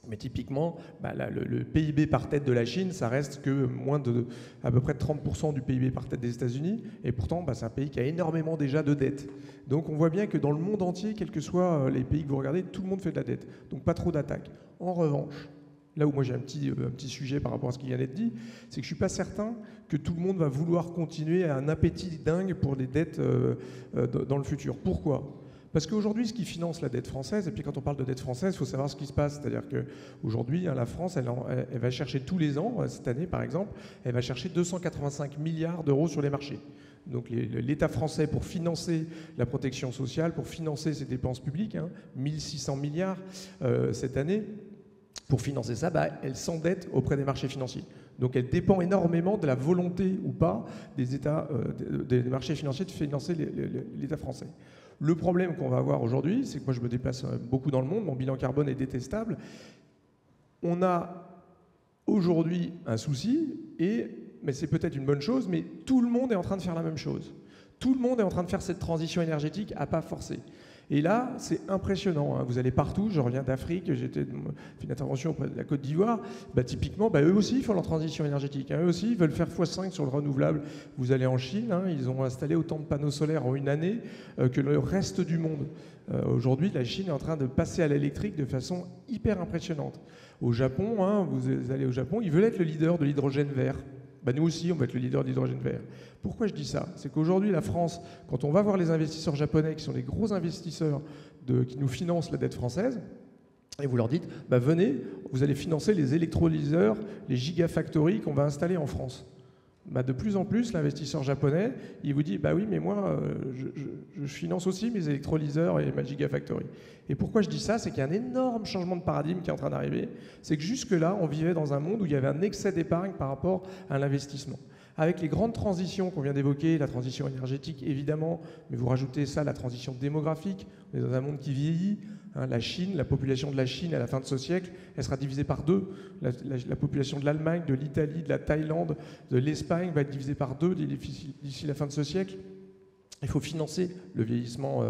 Mais typiquement, le PIB par tête de la Chine, ça reste que moins de à peu près 30% du PIB par tête des États-Unis. Et pourtant, c'est un pays qui a énormément déjà de dettes. Donc on voit bien que dans le monde entier, quels que soient les pays que vous regardez, tout le monde fait de la dette. Donc pas trop d'attaques. En revanche, là où moi j'ai un petit sujet par rapport à ce qui vient d'être dit, c'est que je ne suis pas certain que tout le monde va vouloir continuer à un appétit dingue pour les dettes dans le futur. Pourquoi ? Parce qu'aujourd'hui, ce qui finance la dette française, et puis quand on parle de dette française, il faut savoir ce qui se passe. C'est-à-dire qu'aujourd'hui, la France, elle va chercher tous les ans, cette année par exemple, elle va chercher 285 milliards d'euros sur les marchés. Donc l'État français, pour financer la protection sociale, pour financer ses dépenses publiques, 1600 milliards cette année, pour financer ça, elle s'endette auprès des marchés financiers. Donc elle dépend énormément de la volonté ou pas des marchés financiers de financer l'État français. Le problème qu'on va avoir aujourd'hui, c'est que moi je me déplace beaucoup dans le monde, mon bilan carbone est détestable. On a aujourd'hui un souci, mais c'est peut-être une bonne chose, mais tout le monde est en train de faire la même chose. Tout le monde est en train de faire cette transition énergétique à pas forcer. Et là, c'est impressionnant. Vous allez partout, je reviens d'Afrique, j'ai fait une intervention auprès de la Côte d'Ivoire. Typiquement, eux aussi font leur transition énergétique. Eux aussi, ils veulent faire x5 sur le renouvelable. Vous allez en Chine, ils ont installé autant de panneaux solaires en une année que le reste du monde. Aujourd'hui, la Chine est en train de passer à l'électrique de façon hyper impressionnante. Au Japon, vous allez au Japon, ils veulent être le leader de l'hydrogène vert. Nous aussi, on va être le leader de l'hydrogène vert. Pourquoi je dis ça? C'est qu'aujourd'hui, la France, quand on va voir les investisseurs japonais, qui sont les gros investisseurs qui nous financent la dette française, et vous leur dites, venez, vous allez financer les électrolyseurs, les gigafactories qu'on va installer en France. De plus en plus, l'investisseur japonais, il vous dit, oui, mais moi, je finance aussi mes électrolyseurs et ma gigafactory. Et pourquoi je dis ça? C'est qu'il y a un énorme changement de paradigme qui est en train d'arriver. C'est que jusque-là, on vivait dans un monde où il y avait un excès d'épargne par rapport à l'investissement. Avec les grandes transitions qu'on vient d'évoquer, la transition énergétique évidemment, mais vous rajoutez ça, la transition démographique, on est dans un monde qui vieillit. La Chine, la population de la Chine à la fin de ce siècle, elle sera divisée par 2. La population de l'Allemagne, de l'Italie, de la Thaïlande, de l'Espagne va être divisée par 2 d'ici la fin de ce siècle. Il faut financer le vieillissement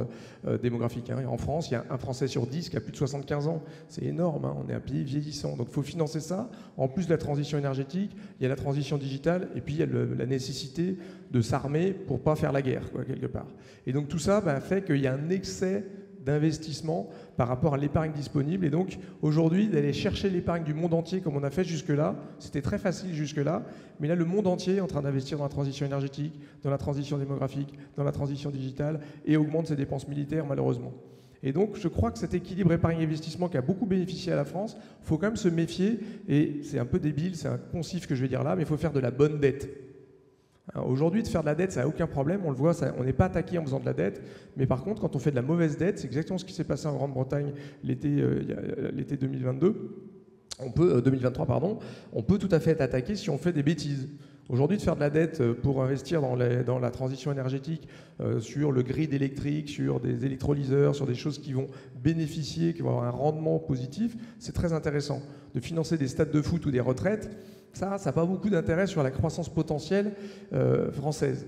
démographique. En France, il y a un Français sur 10 qui a plus de 75 ans. C'est énorme, on est un pays vieillissant. Donc il faut financer ça. En plus de la transition énergétique, il y a la transition digitale et puis il y a la nécessité de s'armer pour ne pas faire la guerre, quelque part. Et donc tout ça fait qu'il y a un excès d'investissement par rapport à l'épargne disponible. Et donc, aujourd'hui, d'aller chercher l'épargne du monde entier comme on a fait jusque-là, c'était très facile jusque-là, mais là, le monde entier est en train d'investir dans la transition énergétique, dans la transition démographique, dans la transition digitale, et augmente ses dépenses militaires, malheureusement. Et donc, je crois que cet équilibre épargne-investissement qui a beaucoup bénéficié à la France, il faut quand même se méfier, et c'est un peu débile, c'est un poncif que je vais dire là, mais il faut faire de la bonne dette. Aujourd'hui, de faire de la dette, ça n'a aucun problème, on le voit, on n'est pas attaqué en faisant de la dette, mais par contre, quand on fait de la mauvaise dette, c'est exactement ce qui s'est passé en Grande-Bretagne l'été 2023, on peut tout à fait être attaqué si on fait des bêtises. Aujourd'hui, de faire de la dette pour investir dans la transition énergétique, sur le grid électrique, sur des électrolyseurs, sur des choses qui vont bénéficier, qui vont avoir un rendement positif, c'est très intéressant. De financer des stades de foot ou des retraites, ça n'a pas beaucoup d'intérêt sur la croissance potentielle française.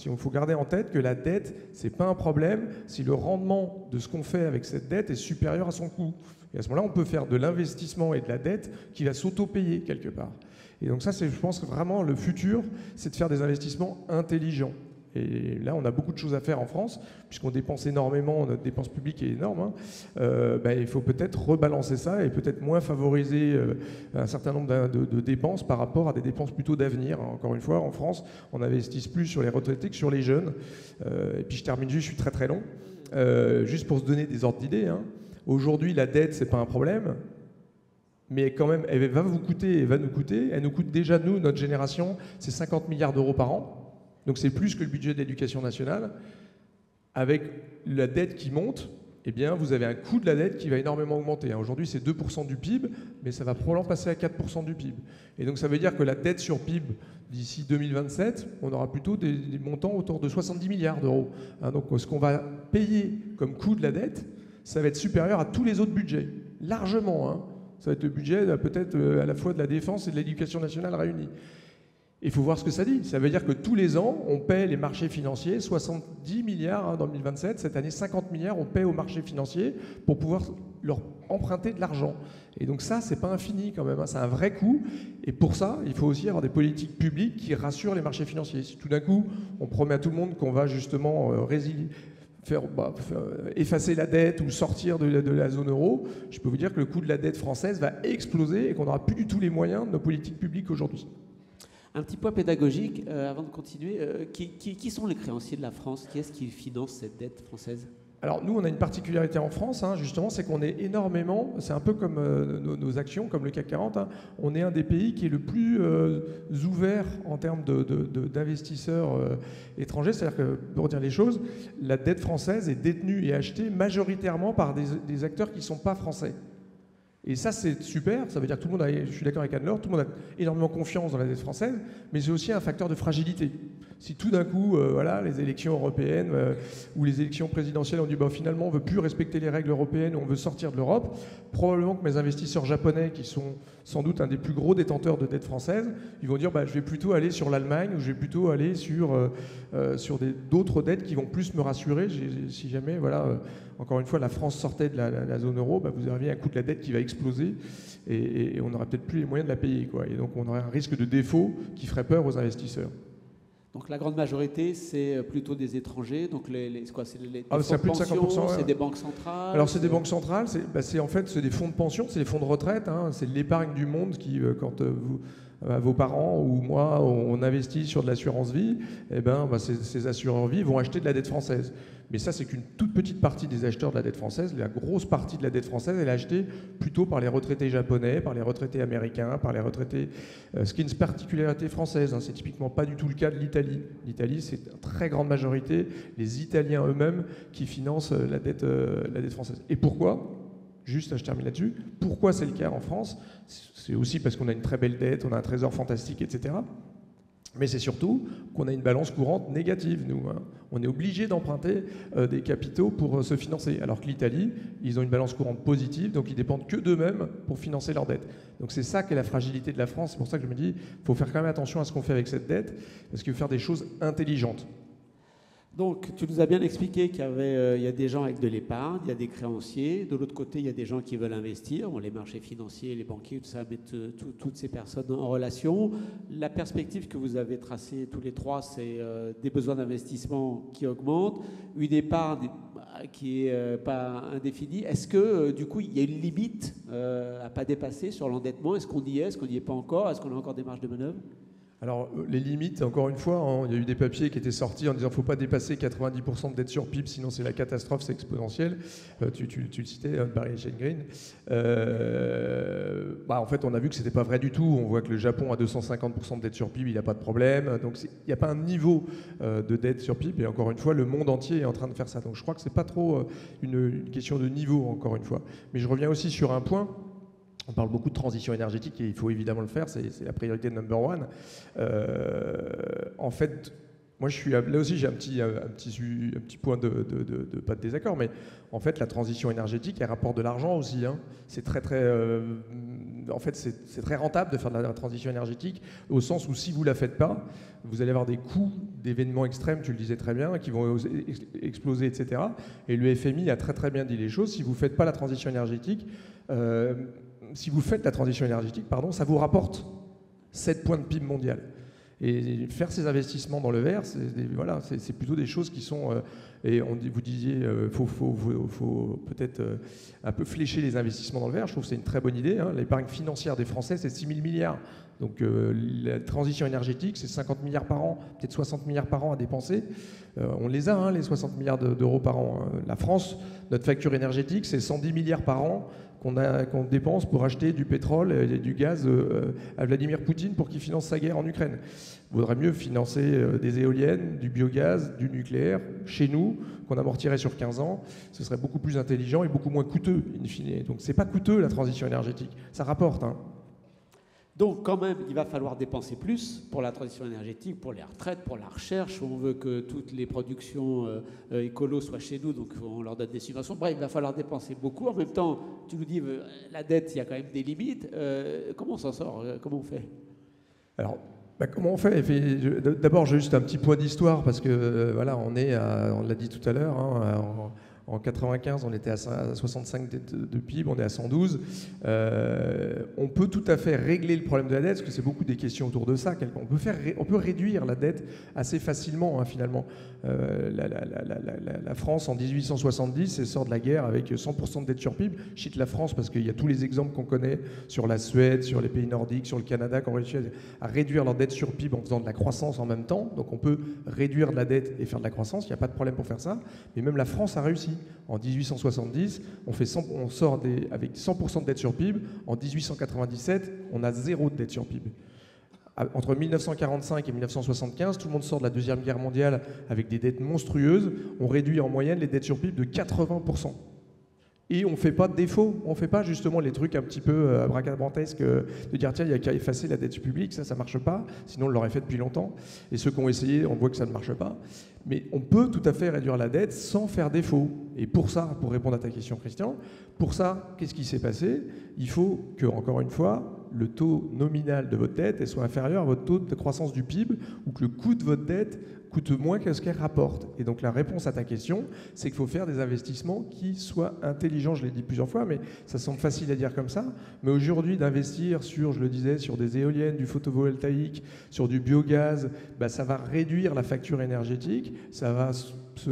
Il faut garder en tête que la dette, ce n'est pas un problème si le rendement de ce qu'on fait avec cette dette est supérieur à son coût. Et à ce moment-là, on peut faire de l'investissement et de la dette qui va s'auto-payer quelque part. Et donc ça, je pense que vraiment le futur, c'est de faire des investissements intelligents. Et là, on a beaucoup de choses à faire en France, puisqu'on dépense énormément, notre dépense publique est énorme. Il faut peut-être rebalancer ça et peut-être moins favoriser un certain nombre de dépenses par rapport à des dépenses plutôt d'avenir. Encore une fois, en France, on investit plus sur les retraités que sur les jeunes. Et puis je termine juste, je suis très très long. Juste pour se donner des ordres d'idées. Aujourd'hui, la dette, c'est pas un problème. Mais quand même, elle va vous coûter et va nous coûter. Elle nous coûte déjà, nous, notre génération, c'est 50 milliards d'euros par an. Donc c'est plus que le budget de l'éducation nationale. Avec la dette qui monte, vous avez un coût de la dette qui va énormément augmenter. Aujourd'hui, c'est 2% du PIB, mais ça va probablement passer à 4% du PIB. Et donc ça veut dire que la dette sur PIB, d'ici 2027, on aura plutôt des montants autour de 70 milliards d'euros. Donc ce qu'on va payer comme coût de la dette, ça va être supérieur à tous les autres budgets, largement. Ça va être le budget peut-être à la fois de la défense et de l'éducation nationale réunis. Il faut voir ce que ça dit. Ça veut dire que tous les ans, on paie les marchés financiers, 70 milliards dans 2027. Cette année, 50 milliards, on paie aux marchés financiers pour pouvoir leur emprunter de l'argent. Et donc ça, c'est pas infini quand même. C'est un vrai coût. Et pour ça, il faut aussi avoir des politiques publiques qui rassurent les marchés financiers. Si tout d'un coup, on promet à tout le monde qu'on va justement effacer la dette ou sortir de la zone euro, je peux vous dire que le coût de la dette française va exploser et qu'on n'aura plus du tout les moyens de nos politiques publiques aujourd'hui. Un petit point pédagogique avant de continuer. Qui sont les créanciers de la France? Qui est-ce qui finance cette dette française? Alors nous, on a une particularité en France, justement, c'est qu'on est énormément, c'est un peu comme nos actions, comme le CAC 40, on est un des pays qui est le plus ouvert en termes d'investisseurs étrangers. C'est-à-dire que, pour dire les choses, la dette française est détenue et achetée majoritairement par des acteurs qui ne sont pas français. Et ça, c'est super, ça veut dire que tout le monde je suis d'accord avec Anne-Laure, tout le monde a énormément confiance dans la dette française, mais c'est aussi un facteur de fragilité. Si tout d'un coup, les élections européennes ou les élections présidentielles ont dit finalement on ne veut plus respecter les règles européennes, on veut sortir de l'Europe, probablement que mes investisseurs japonais, qui sont sans doute un des plus gros détenteurs de dette française, ils vont dire je vais plutôt aller sur l'Allemagne ou je vais plutôt aller sur d'autres dettes qui vont plus me rassurer. Si jamais, encore une fois, la France sortait de la zone euro, vous auriez un coût de la dette qui va exploser et on n'aurait peut-être plus les moyens de la payer, quoi. Et donc on aurait un risque de défaut qui ferait peur aux investisseurs. Donc la grande majorité, c'est plutôt des étrangers. Donc c'est les c'est plus de 50%. C'est des banques centrales. Alors c'est des banques centrales. C'est des fonds de pension, c'est des fonds de retraite. C'est l'épargne du monde qui, quand vos parents ou moi, on investit sur de l'assurance vie, ces assureurs vie vont acheter de la dette française. Mais ça, c'est qu'une toute petite partie des acheteurs de la dette française. La grosse partie de la dette française, elle est achetée plutôt par les retraités japonais, par les retraités américains, par les retraités... ce qui est une particularité française. C'est typiquement pas du tout le cas de l'Italie. L'Italie, c'est une très grande majorité les Italiens eux-mêmes qui financent la dette française. Et pourquoi ? Juste, je termine là-dessus. Pourquoi c'est le cas en France? C'est aussi parce qu'on a une très belle dette, on a un trésor fantastique, etc. Mais c'est surtout qu'on a une balance courante négative, nous. On est obligé d'emprunter des capitaux pour se financer. Alors que l'Italie, ils ont une balance courante positive, donc ils dépendent que d'eux-mêmes pour financer leur dette. Donc c'est ça qui est la fragilité de la France. C'est pour ça que je me dis, il faut faire quand même attention à ce qu'on fait avec cette dette, parce qu'il faut faire des choses intelligentes. Donc, tu nous as bien expliqué qu'il y a des gens avec de l'épargne, il y a des créanciers. De l'autre côté, il y a des gens qui veulent investir. Les marchés financiers, les banquiers, tout ça, mettent toutes ces personnes en relation. La perspective que vous avez tracée tous les trois, c'est des besoins d'investissement qui augmentent, une épargne qui n'est pas indéfinie. Est-ce que, du coup, il y a une limite à ne pas dépasser sur l'endettement? Est-ce qu'on y est? Est-ce qu'on n'y est pas encore? Est-ce qu'on a encore des marges de manœuvre? Alors, les limites, encore une fois, il y a eu des papiers qui étaient sortis en disant qu'il ne faut pas dépasser 90% de dette sur PIB, sinon c'est la catastrophe, c'est exponentiel. Tu le citais, Barry Shane Green. En fait, on a vu que ce n'était pas vrai du tout. On voit que le Japon a 250% de dette sur PIB, il n'a pas de problème. Donc, il n'y a pas un niveau de dette sur PIB. Et encore une fois, le monde entier est en train de faire ça. Donc, je crois que ce n'est pas trop une question de niveau, encore une fois. Mais je reviens aussi sur un point. On parle beaucoup de transition énergétique et il faut évidemment le faire, c'est la priorité number one. En fait, moi là aussi j'ai un petit point de pas de désaccord, mais en fait la transition énergétique elle rapporte de l'argent aussi. C'est très rentable de faire de la transition énergétique au sens où si vous la faites pas, vous allez avoir des coûts d'événements extrêmes, tu le disais très bien, qui vont exploser, etc. Et le FMI a très bien dit les choses. Si vous ne faites pas la transition énergétique, ça vous rapporte 7 points de PIB mondial. Et faire ces investissements dans le vert, c'est plutôt des choses qui sont... vous disiez, faut peut-être un peu flécher les investissements dans le vert. Je trouve que c'est une très bonne idée. L'épargne financière des Français, c'est 6 000 milliards. Donc la transition énergétique, c'est 50 milliards par an, peut-être 60 milliards par an à dépenser. On les a, les 60 milliards d'euros par an. La France, notre facture énergétique, c'est 110 milliards par an qu'on dépense pour acheter du pétrole et du gaz à Vladimir Poutine pour qu'il finance sa guerre en Ukraine. Il vaudrait mieux financer des éoliennes, du biogaz, du nucléaire, chez nous, qu'on amortirait sur 15 ans. Ce serait beaucoup plus intelligent et beaucoup moins coûteux, in fine. Donc c'est pas coûteux la transition énergétique, ça rapporte. Donc quand même, il va falloir dépenser plus pour la transition énergétique, pour les retraites, pour la recherche. On veut que toutes les productions écolo soient chez nous, donc on leur donne des subventions. Bref, il va falloir dépenser beaucoup. En même temps, tu nous dis, la dette, il y a quand même des limites. Comment on s'en sort? Comment on fait? Alors, comment on fait? D'abord, j'ai juste un petit point d'histoire, parce que on l'a dit tout à l'heure, En 95, on était à 65 de PIB, on est à 112. On peut tout à fait régler le problème de la dette, parce que c'est beaucoup des questions autour de ça. On peut réduire la dette assez facilement, hein, finalement. La France, en 1870, elle sort de la guerre avec 100% de dette sur PIB. Je cite la France parce qu'il y a tous les exemples qu'on connaît sur la Suède, sur les pays nordiques, sur le Canada, qui ont réussi à réduire leur dette sur PIB en faisant de la croissance en même temps. Donc on peut réduire de la dette et faire de la croissance, il n'y a pas de problème pour faire ça. Mais même la France a réussi. En 1870, on sort avec 100% de dette sur PIB. En 1897, on a 0 de dette sur PIB. Entre 1945 et 1975, tout le monde sort de la Deuxième Guerre mondiale avec des dettes monstrueuses. On réduit en moyenne les dettes sur PIB de 80%. Et on ne fait pas de défaut, on ne fait pas justement les trucs un petit peu abracadabrantesques de dire tiens, il n'y a qu'à effacer la dette publique, ça ne marche pas, sinon on l'aurait fait depuis longtemps. Et ceux qui ont essayé, on voit que ça ne marche pas. Mais on peut tout à fait réduire la dette sans faire défaut. Et pour ça, pour répondre à ta question Christian, pour ça, qu'est-ce qui s'est passé? Il faut que, encore une fois, le taux nominal de votre dette soit inférieur à votre taux de croissance du PIB, ou que le coût de votre dette coûte moins que ce qu'elle rapporte. Et donc la réponse à ta question, c'est qu'il faut faire des investissements qui soient intelligents. Je l'ai dit plusieurs fois, mais ça semble facile à dire comme ça. Mais aujourd'hui, d'investir sur, je le disais, sur des éoliennes, du photovoltaïque, sur du biogaz, ça va réduire la facture énergétique, ça va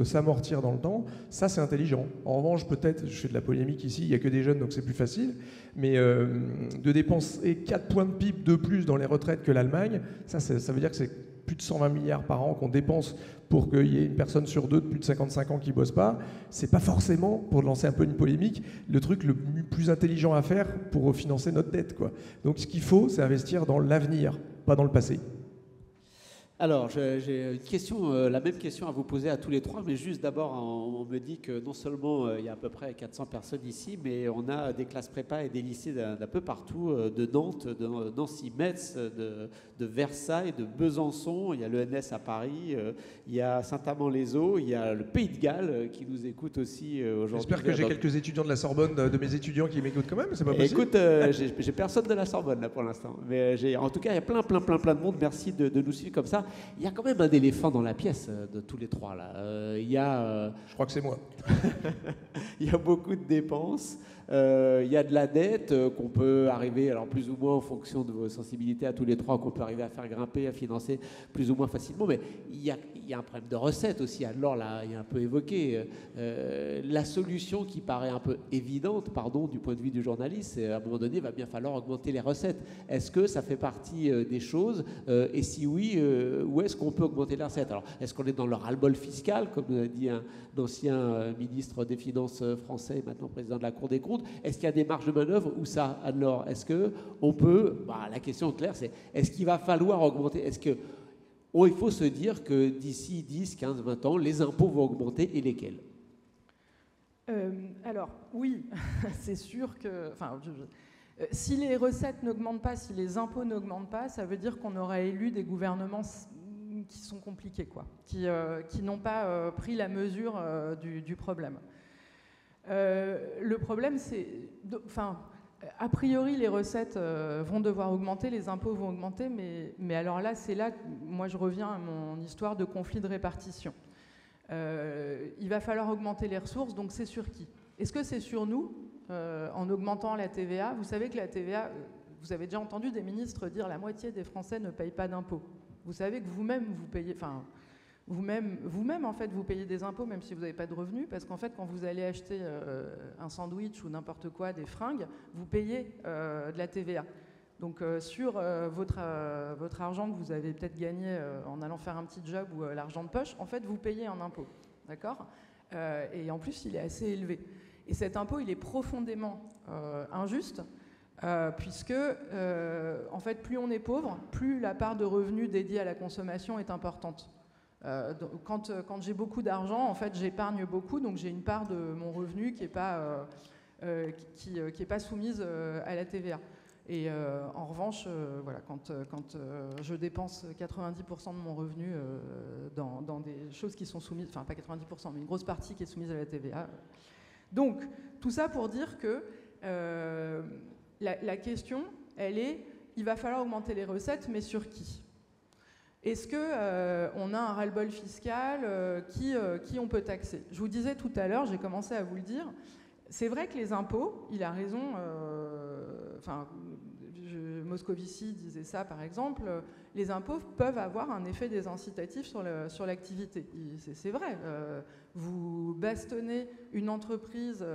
s'amortir dans le temps. Ça, c'est intelligent. En revanche, peut-être, je fais de la polémique ici, il n'y a que des jeunes, donc c'est plus facile, mais de dépenser 4 points de PIB de plus dans les retraites que l'Allemagne, ça veut dire que c'est plus de 120 milliards par an qu'on dépense pour qu'il y ait une personne sur deux de plus de 55 ans qui ne bosse pas. C'est pas forcément, pour lancer un peu une polémique, le truc le plus intelligent à faire pour financer notre dette, quoi. Donc ce qu'il faut, c'est investir dans l'avenir, pas dans le passé. Alors, j'ai une question, la même question à vous poser à tous les trois, mais juste d'abord, on me dit que non seulement il y a à peu près 400 personnes ici, mais on a des classes prépa et des lycées d'un peu partout, de Nantes, de Nancy, Metz, de Versailles, de Besançon, il y a l'ENS à Paris, il y a Saint-Amand-les-Eaux, il y a le Pays de Galles qui nous écoute aussi aujourd'hui. J'espère que j'ai quelques étudiants de la Sorbonne, de mes étudiants qui m'écoutent quand même, c'est pas possible. Écoute, j'ai personne de la Sorbonne là pour l'instant, mais en tout cas, il y a plein de monde, merci de nous suivre comme ça. Il y a quand même un éléphant dans la pièce de tous les trois là. Je crois que c'est moi. Il y a beaucoup de dépenses. Il y a de la dette qu'on peut arriver, alors plus ou moins en fonction de vos sensibilités à tous les trois, qu'on peut arriver à faire grimper, à financer plus ou moins facilement. Mais il y a un problème de recettes aussi. Alors là, il y a un peu évoqué. La solution qui paraît un peu évidente, du point de vue du journaliste, c'est à un moment donné, il va bien falloir augmenter les recettes. Est-ce que ça fait partie des choses et si oui, où est-ce qu'on peut augmenter les recettes? Alors, est-ce qu'on est dans le ras-le-bol fiscal, comme nous a dit un ancien ministre des Finances français et maintenant président de la Cour des comptes? Est-ce qu'il y a des marges de manœuvre ou ça, Anne-Laure? Est-ce qu'on peut... la question claire, c'est est-ce qu'il va falloir augmenter? Est-ce que il faut se dire que d'ici 10, 15, 20 ans, les impôts vont augmenter et lesquels? Alors, oui, c'est sûr que... si les recettes n'augmentent pas, si les impôts n'augmentent pas, ça veut dire qu'on aura élu des gouvernements qui sont compliqués, quoi, qui n'ont pas pris la mesure du problème. Le problème, c'est... a priori, les recettes vont devoir augmenter, les impôts vont augmenter, mais alors là, c'est là que moi je reviens à mon histoire de conflit de répartition. Il va falloir augmenter les ressources, donc c'est sur qui? Est-ce que c'est sur nous, en augmentant la TVA? Vous savez que la TVA, vous avez déjà entendu des ministres dire la moitié des Français ne payent pas d'impôts. Vous savez que vous-même, vous payez... Vous-même, en fait, vous payez des impôts même si vous n'avez pas de revenus, parce qu'en fait, quand vous allez acheter un sandwich ou n'importe quoi, des fringues, vous payez de la TVA. Donc, sur votre argent que vous avez peut-être gagné en allant faire un petit job ou l'argent de poche, en fait, vous payez un impôt, d'accord? Et en plus, il est assez élevé. Et cet impôt, il est profondément injuste, puisque, en fait, plus on est pauvre, plus la part de revenus dédiée à la consommation est importante. Quand j'ai beaucoup d'argent, en fait, j'épargne beaucoup, donc j'ai une part de mon revenu qui n'est pas, soumise à la TVA. Et en revanche, voilà, quand je dépense 90% de mon revenu dans des choses qui sont soumises, enfin pas 90%, mais une grosse partie qui est soumise à la TVA. Donc, tout ça pour dire que la question, elle est, il va falloir augmenter les recettes, mais sur qui ? Est-ce qu'on a un ras-le-bol fiscal qui on peut taxer? Je vous disais tout à l'heure, j'ai commencé à vous le dire, c'est vrai que les impôts, il a raison, Moscovici disait ça par exemple, les impôts peuvent avoir un effet désincitatif sur l'activité. C'est vrai, vous bastonnez une entreprise,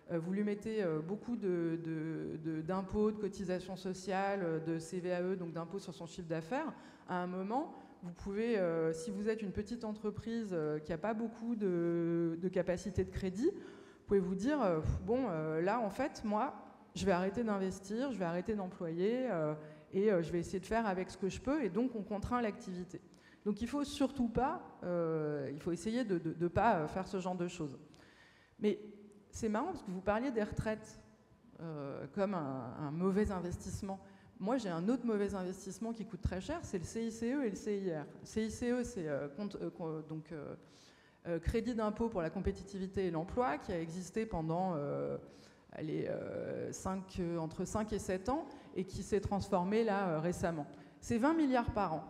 vous lui mettez beaucoup d'impôts, de cotisations sociales, de CVAE, donc d'impôts sur son chiffre d'affaires. À un moment, vous pouvez, si vous êtes une petite entreprise qui n'a pas beaucoup de capacité de crédit, vous pouvez vous dire, là en fait, moi, je vais arrêter d'investir, je vais arrêter d'employer et je vais essayer de faire avec ce que je peux, et donc on contraint l'activité. Donc il ne faut surtout pas, il faut essayer de ne pas faire ce genre de choses. Mais c'est marrant parce que vous parliez des retraites comme un mauvais investissement. Moi, j'ai un autre mauvais investissement qui coûte très cher, c'est le CICE et le CIR. CICE, c'est crédit d'impôt pour la compétitivité et l'emploi, qui a existé pendant entre 5 et 7 ans et qui s'est transformé là récemment. C'est 20 milliards par an.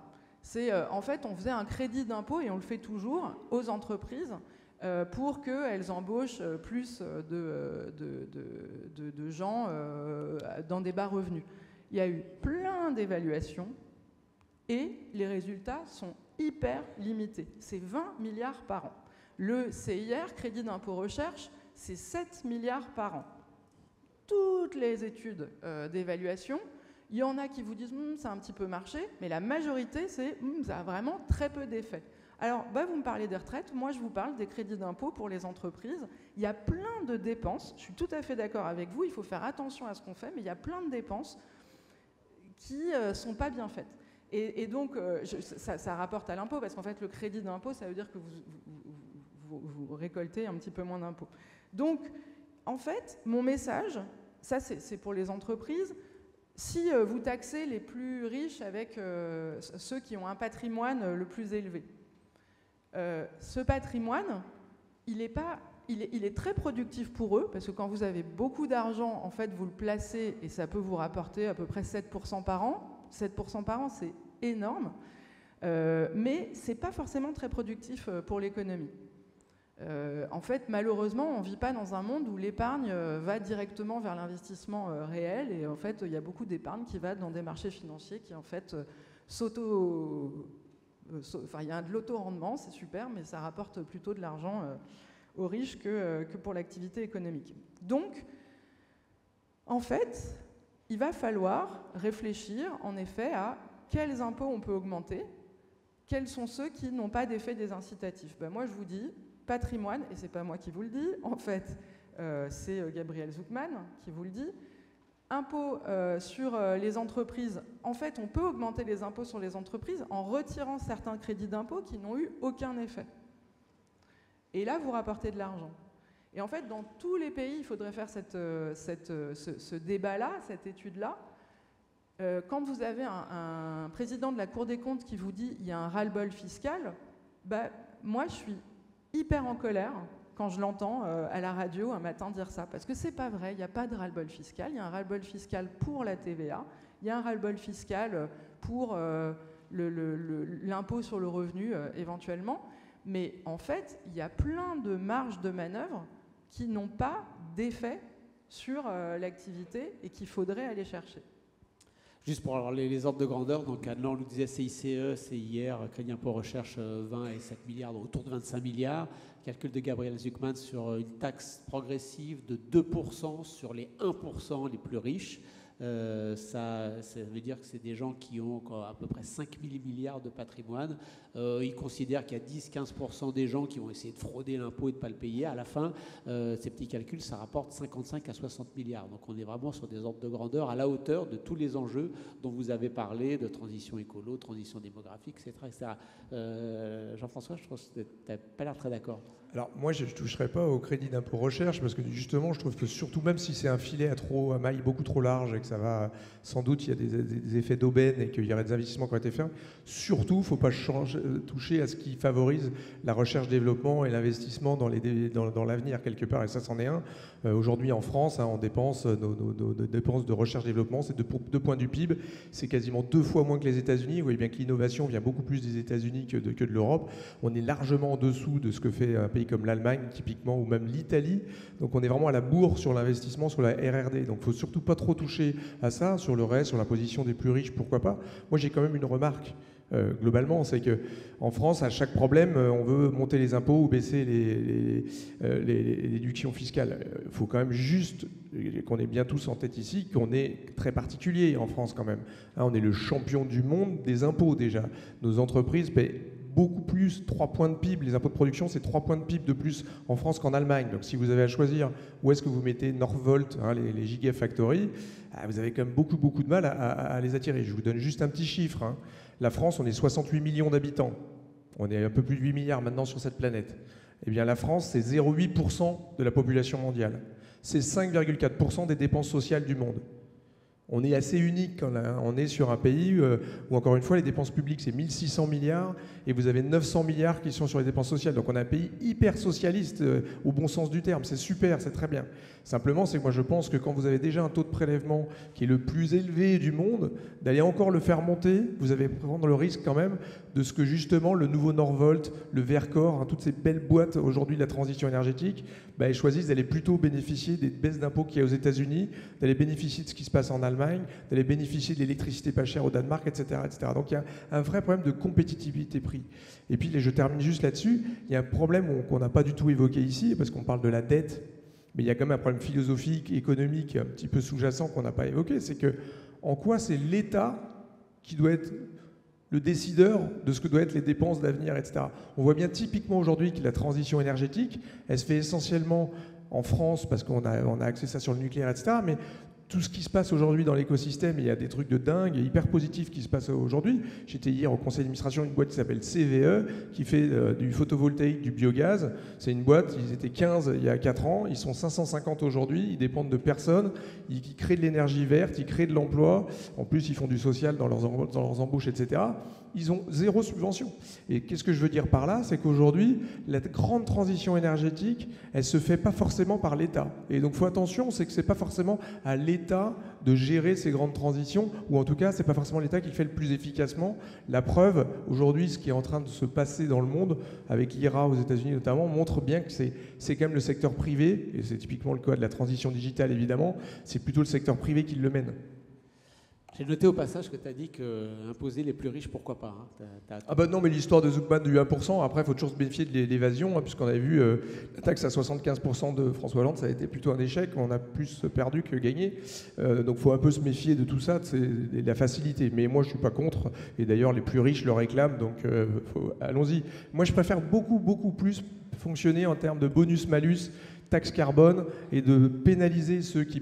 En fait, on faisait un crédit d'impôt, et on le fait toujours, aux entreprises pour qu'elles embauchent plus de gens dans des bas revenus. Il y a eu plein d'évaluations et les résultats sont hyper limités. C'est 20 milliards par an. Le CIR, crédit d'impôt recherche, c'est 7 milliards par an. Toutes les études d'évaluation, il y en a qui vous disent ça a un petit peu marché, mais la majorité, ça a vraiment très peu d'effet. Alors, vous me parlez des retraites, moi je vous parle des crédits d'impôt pour les entreprises. Il y a plein de dépenses, je suis tout à fait d'accord avec vous, il faut faire attention à ce qu'on fait, mais il y a plein de dépenses qui ne sont pas bien faites. Et donc, ça rapporte à l'impôt, parce qu'en fait, le crédit d'impôt, ça veut dire que vous récoltez un petit peu moins d'impôts. Donc, en fait, mon message, ça c'est pour les entreprises, si vous taxez les plus riches avec ceux qui ont un patrimoine le plus élevé, ce patrimoine, il est très productif pour eux, parce que quand vous avez beaucoup d'argent, en fait, vous le placez et ça peut vous rapporter à peu près 7% par an. 7% par an, c'est énorme, mais ce n'est pas forcément très productif pour l'économie. En fait, malheureusement, on ne vit pas dans un monde où l'épargne va directement vers l'investissement réel, et en fait, il y a beaucoup d'épargne qui va dans des marchés financiers qui, en fait, il y a de l'auto-rendement, c'est super, mais ça rapporte plutôt de l'argent aux riches que pour l'activité économique. Donc, en fait, il va falloir réfléchir, en effet, à quels impôts on peut augmenter, quels sont ceux qui n'ont pas d'effet désincitatif. Moi, je vous dis, patrimoine, et ce n'est pas moi qui vous le dis, en fait, c'est Gabriel Zucman qui vous le dit. Impôts sur les entreprises, en fait, on peut augmenter les impôts sur les entreprises en retirant certains crédits d'impôt qui n'ont eu aucun effet. Et là, vous rapportez de l'argent. Et en fait, dans tous les pays, il faudrait faire ce débat-là, cette étude-là. Quand vous avez un président de la Cour des comptes qui vous dit « il y a un ras-le-bol fiscal », moi, je suis hyper en colère quand je l'entends à la radio un matin dire ça. Parce que c'est pas vrai, il n'y a pas de ras-le-bol fiscal. Il y a un ras-le-bol fiscal pour la TVA. Il y a un ras-le-bol fiscal pour l'impôt sur le revenu éventuellement. Mais en fait, il y a plein de marges de manœuvre qui n'ont pas d'effet sur l'activité et qu'il faudrait aller chercher. Juste pour avoir les ordres de grandeur, donc Adnan nous disait CICE, CIR, crédit impôt recherche 20 et 7 milliards, donc autour de 25 milliards. Calcul de Gabriel Zucman sur une taxe progressive de 2% sur les 1% les plus riches. Ça veut dire que c'est des gens qui ont à peu près 5 000 milliards de patrimoine. Ils considèrent qu'il y a 10-15% des gens qui vont essayer de frauder l'impôt et de ne pas le payer. À la fin, ces petits calculs, ça rapporte 55 à 60 milliards. Donc on est vraiment sur des ordres de grandeur à la hauteur de tous les enjeux dont vous avez parlé, de transition écolo, transition démographique, etc. Jean-François, je pense que tu n'as pas l'air très d'accord. Alors moi, je ne toucherai pas au crédit d'impôt recherche parce que justement, je trouve que surtout, même si c'est un filet à maille beaucoup trop large et que ça va, sans doute, il y a des effets d'aubaine et qu'il y aurait des investissements qui ont été faits, surtout, il ne faut pas toucher à ce qui favorise la recherche-développement et l'investissement dans l'avenir quelque part, et ça, c'en est un. Aujourd'hui, en France, on dépense nos dépenses de recherche-développement, c'est 2 points du PIB. C'est quasiment 2 fois moins que les États-Unis. Vous voyez bien que l'innovation vient beaucoup plus des États-Unis que de l'Europe. On est largement en dessous de ce que fait un pays comme l'Allemagne, typiquement, ou même l'Italie. Donc on est vraiment à la bourre sur l'investissement, sur la R&D. Donc il ne faut surtout pas trop toucher à ça. Sur le reste, sur l'imposition des plus riches, pourquoi pas. Moi, j'ai quand même une remarque. Globalement, c'est qu'en France, à chaque problème, on veut monter les impôts ou baisser les déductions fiscales. Il faut quand même juste qu'on ait bien tous en tête ici qu'on est très particulier en France quand même. On est le champion du monde des impôts déjà. Nos entreprises paient beaucoup plus, 3 points de PIB. Les impôts de production, c'est 3 points de PIB de plus en France qu'en Allemagne. Donc si vous avez à choisir où est-ce que vous mettez Northvolt, les Gigafactory, vous avez quand même beaucoup de mal à les attirer. Je vous donne juste un petit chiffre. La France, on est 68 millions d'habitants. On est un peu plus de 8 milliards maintenant sur cette planète. Eh bien, la France, c'est 0,8% de la population mondiale. C'est 5,4% des dépenses sociales du monde. On est assez unique quand on est sur un pays où, encore une fois, les dépenses publiques, c'est 1600 milliards et vous avez 900 milliards qui sont sur les dépenses sociales. Donc on a un pays hyper socialiste au bon sens du terme. C'est super, c'est très bien. Simplement, c'est que moi je pense que quand vous avez déjà un taux de prélèvement qui est le plus élevé du monde, d'aller encore le faire monter, vous allez prendre le risque quand même de ce que justement le nouveau Northvolt, le Vercor, toutes ces belles boîtes aujourd'hui de la transition énergétique, elles choisissent d'aller plutôt bénéficier des baisses d'impôts qu'il y a aux États-Unis, d'aller bénéficier de ce qui se passe en Allemagne, d'aller bénéficier de l'électricité pas chère au Danemark, etc., etc. Donc il y a un vrai problème de compétitivité prix. Et puis je termine juste là-dessus, il y a un problème qu'on n'a pas du tout évoqué ici, parce qu'on parle de la dette, mais il y a quand même un problème philosophique, économique, un petit peu sous-jacent qu'on n'a pas évoqué, c'est que en quoi c'est l'État qui doit être le décideur de ce que doivent être les dépenses d'avenir, etc. On voit bien typiquement aujourd'hui que la transition énergétique, elle se fait essentiellement en France parce qu'on a axé ça sur le nucléaire, etc. Mais tout ce qui se passe aujourd'hui dans l'écosystème, il y a des trucs de dingue et hyper positifs qui se passent aujourd'hui. J'étais hier au conseil d'administration d'une boîte qui s'appelle CVE, qui fait du photovoltaïque, du biogaz. C'est une boîte, ils étaient 15 il y a 4 ans, ils sont 550 aujourd'hui, ils dépendent de personne, ils créent de l'énergie verte, ils créent de l'emploi, en plus ils font du social dans leurs embauches, etc. Ils ont 0 subvention. Et qu'est-ce que je veux dire par là? C'est qu'aujourd'hui, la grande transition énergétique, elle ne se fait pas forcément par l'État. Et donc, il faut attention, c'est que ce n'est pas forcément à l'État de gérer ces grandes transitions, ou en tout cas, ce n'est pas forcément l'État qui le fait le plus efficacement. La preuve, aujourd'hui, ce qui est en train de se passer dans le monde, avec l'IRA aux États-Unis notamment, montre bien que c'est quand même le secteur privé, et c'est typiquement le cas de la transition digitale, évidemment, c'est plutôt le secteur privé qui le mène. J'ai noté au passage que tu as dit qu'imposer les plus riches, pourquoi pas Non, mais l'histoire de Zuckman de 1%, après, il faut toujours se méfier de l'évasion, puisqu'on avait vu la taxe à 75% de François Hollande, ça a été plutôt un échec, on a plus perdu que gagné. Donc il faut un peu se méfier de tout ça, c'est la facilité. Mais moi, je ne suis pas contre, et d'ailleurs, les plus riches le réclament, donc allons-y. Moi, je préfère beaucoup plus fonctionner en termes de bonus-malus, taxe carbone, et de pénaliser ceux qui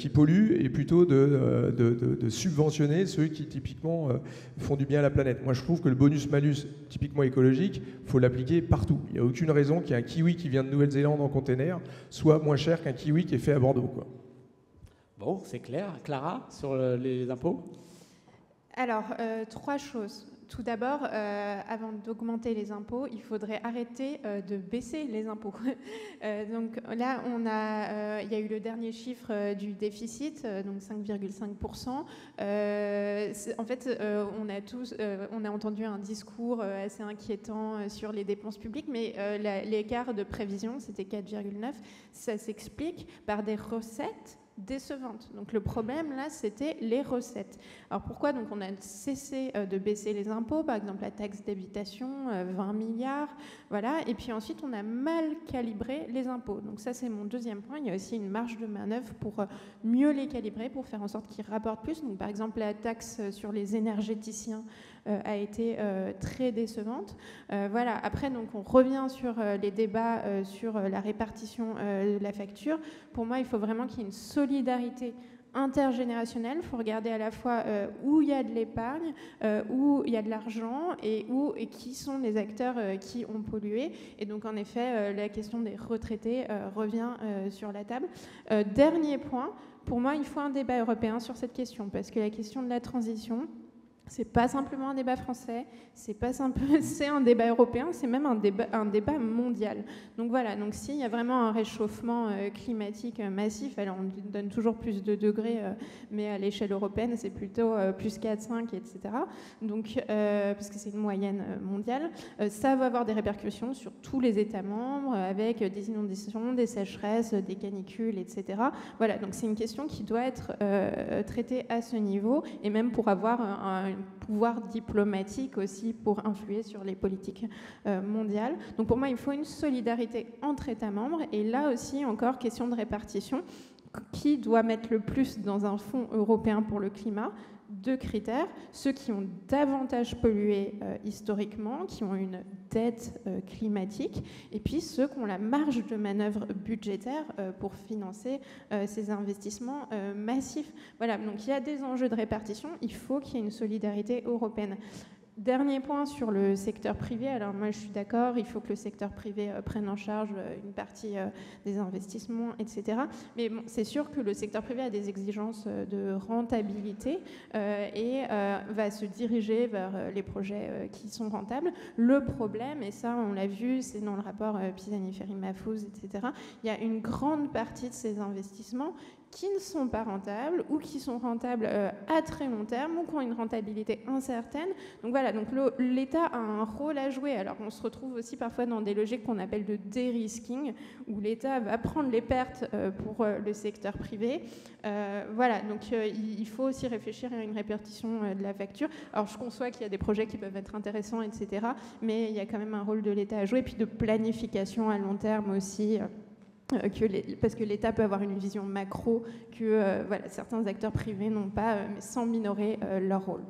polluent, et plutôt de subventionner ceux qui typiquement font du bien à la planète. Moi je trouve que le bonus-malus typiquement écologique, il faut l'appliquer partout. Il n'y a aucune raison qu'il y ait un kiwi qui vient de Nouvelle-Zélande en container soit moins cher qu'un kiwi qui est fait à Bordeaux, quoi. Bon, c'est clair. Clara, sur les impôts? Alors, 3 choses. Tout d'abord, avant d'augmenter les impôts, il faudrait arrêter de baisser les impôts. Donc là, il y a eu le dernier chiffre du déficit, donc 5,5%. En fait, on a entendu un discours assez inquiétant sur les dépenses publiques, mais l'écart de prévision, c'était 4,9%. Ça s'explique par des recettes décevantes. Donc le problème là, c'était les recettes. Alors pourquoi donc on a cessé de baisser les impôts, par exemple la taxe d'habitation, 20 milliards, voilà, et puis ensuite on a mal calibré les impôts. Donc ça c'est mon deuxième point. Il y a aussi une marge de manœuvre pour mieux les calibrer, pour faire en sorte qu'ils rapportent plus. Donc par exemple la taxe sur les énergéticiens a été très décevante. Voilà. Après, donc, on revient sur les débats sur la répartition de la facture. Pour moi, il faut vraiment qu'il y ait une solidarité intergénérationnelle. Il faut regarder à la fois où il y a de l'épargne, où il y a de l'argent et qui sont les acteurs qui ont pollué. Et donc, en effet, la question des retraités revient sur la table. Dernier point, pour moi, il faut un débat européen sur cette question, parce que la question de la transition, C'est pas simplement un débat français, c'est un débat européen, c'est même un débat mondial. Donc voilà, donc s'il y a vraiment un réchauffement climatique massif, alors on donne toujours plus de degrés, mais à l'échelle européenne, c'est plutôt plus 4, 5, etc. Donc, parce que c'est une moyenne mondiale, ça va avoir des répercussions sur tous les États membres, avec des inondations, des sécheresses, des canicules, etc. Voilà, donc c'est une question qui doit être traitée à ce niveau, et même pour avoir un pouvoir diplomatique aussi pour influer sur les politiques mondiales. Donc pour moi, il faut une solidarité entre États membres, et là aussi, encore, question de répartition. Qui doit mettre le plus dans un fonds européen pour le climat? 2 critères, ceux qui ont davantage pollué historiquement, qui ont une dette climatique, et puis ceux qui ont la marge de manœuvre budgétaire pour financer ces investissements massifs. Voilà, donc il y a des enjeux de répartition, il faut qu'il y ait une solidarité européenne. Dernier point sur le secteur privé. Alors moi je suis d'accord, il faut que le secteur privé prenne en charge une partie des investissements, etc. Mais bon, c'est sûr que le secteur privé a des exigences de rentabilité et va se diriger vers les projets qui sont rentables. Le problème, et ça on l'a vu, c'est dans le rapport Pisani-Ferry-Mahfouz, etc., il y a une grande partie de ces investissements qui ne sont pas rentables ou qui sont rentables à très long terme ou qui ont une rentabilité incertaine. Donc voilà, donc l'État a un rôle à jouer. Alors on se retrouve aussi parfois dans des logiques qu'on appelle de dérisking, où l'État va prendre les pertes pour le secteur privé. Voilà, donc il faut aussi réfléchir à une répartition de la facture. Alors je conçois qu'il y a des projets qui peuvent être intéressants, etc., mais il y a quand même un rôle de l'État à jouer, et puis de planification à long terme aussi. Parce que l'État peut avoir une vision macro que voilà, certains acteurs privés n'ont pas, mais sans minorer leur rôle.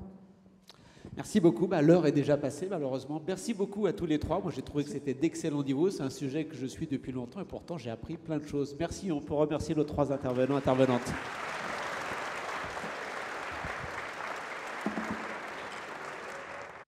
Merci beaucoup. L'heure est déjà passée, malheureusement. Merci beaucoup à tous les trois. Moi, j'ai trouvé que c'était d'excellents niveaux. C'est un sujet que je suis depuis longtemps et pourtant, j'ai appris plein de choses. Merci. On peut remercier nos 3 intervenants, intervenantes.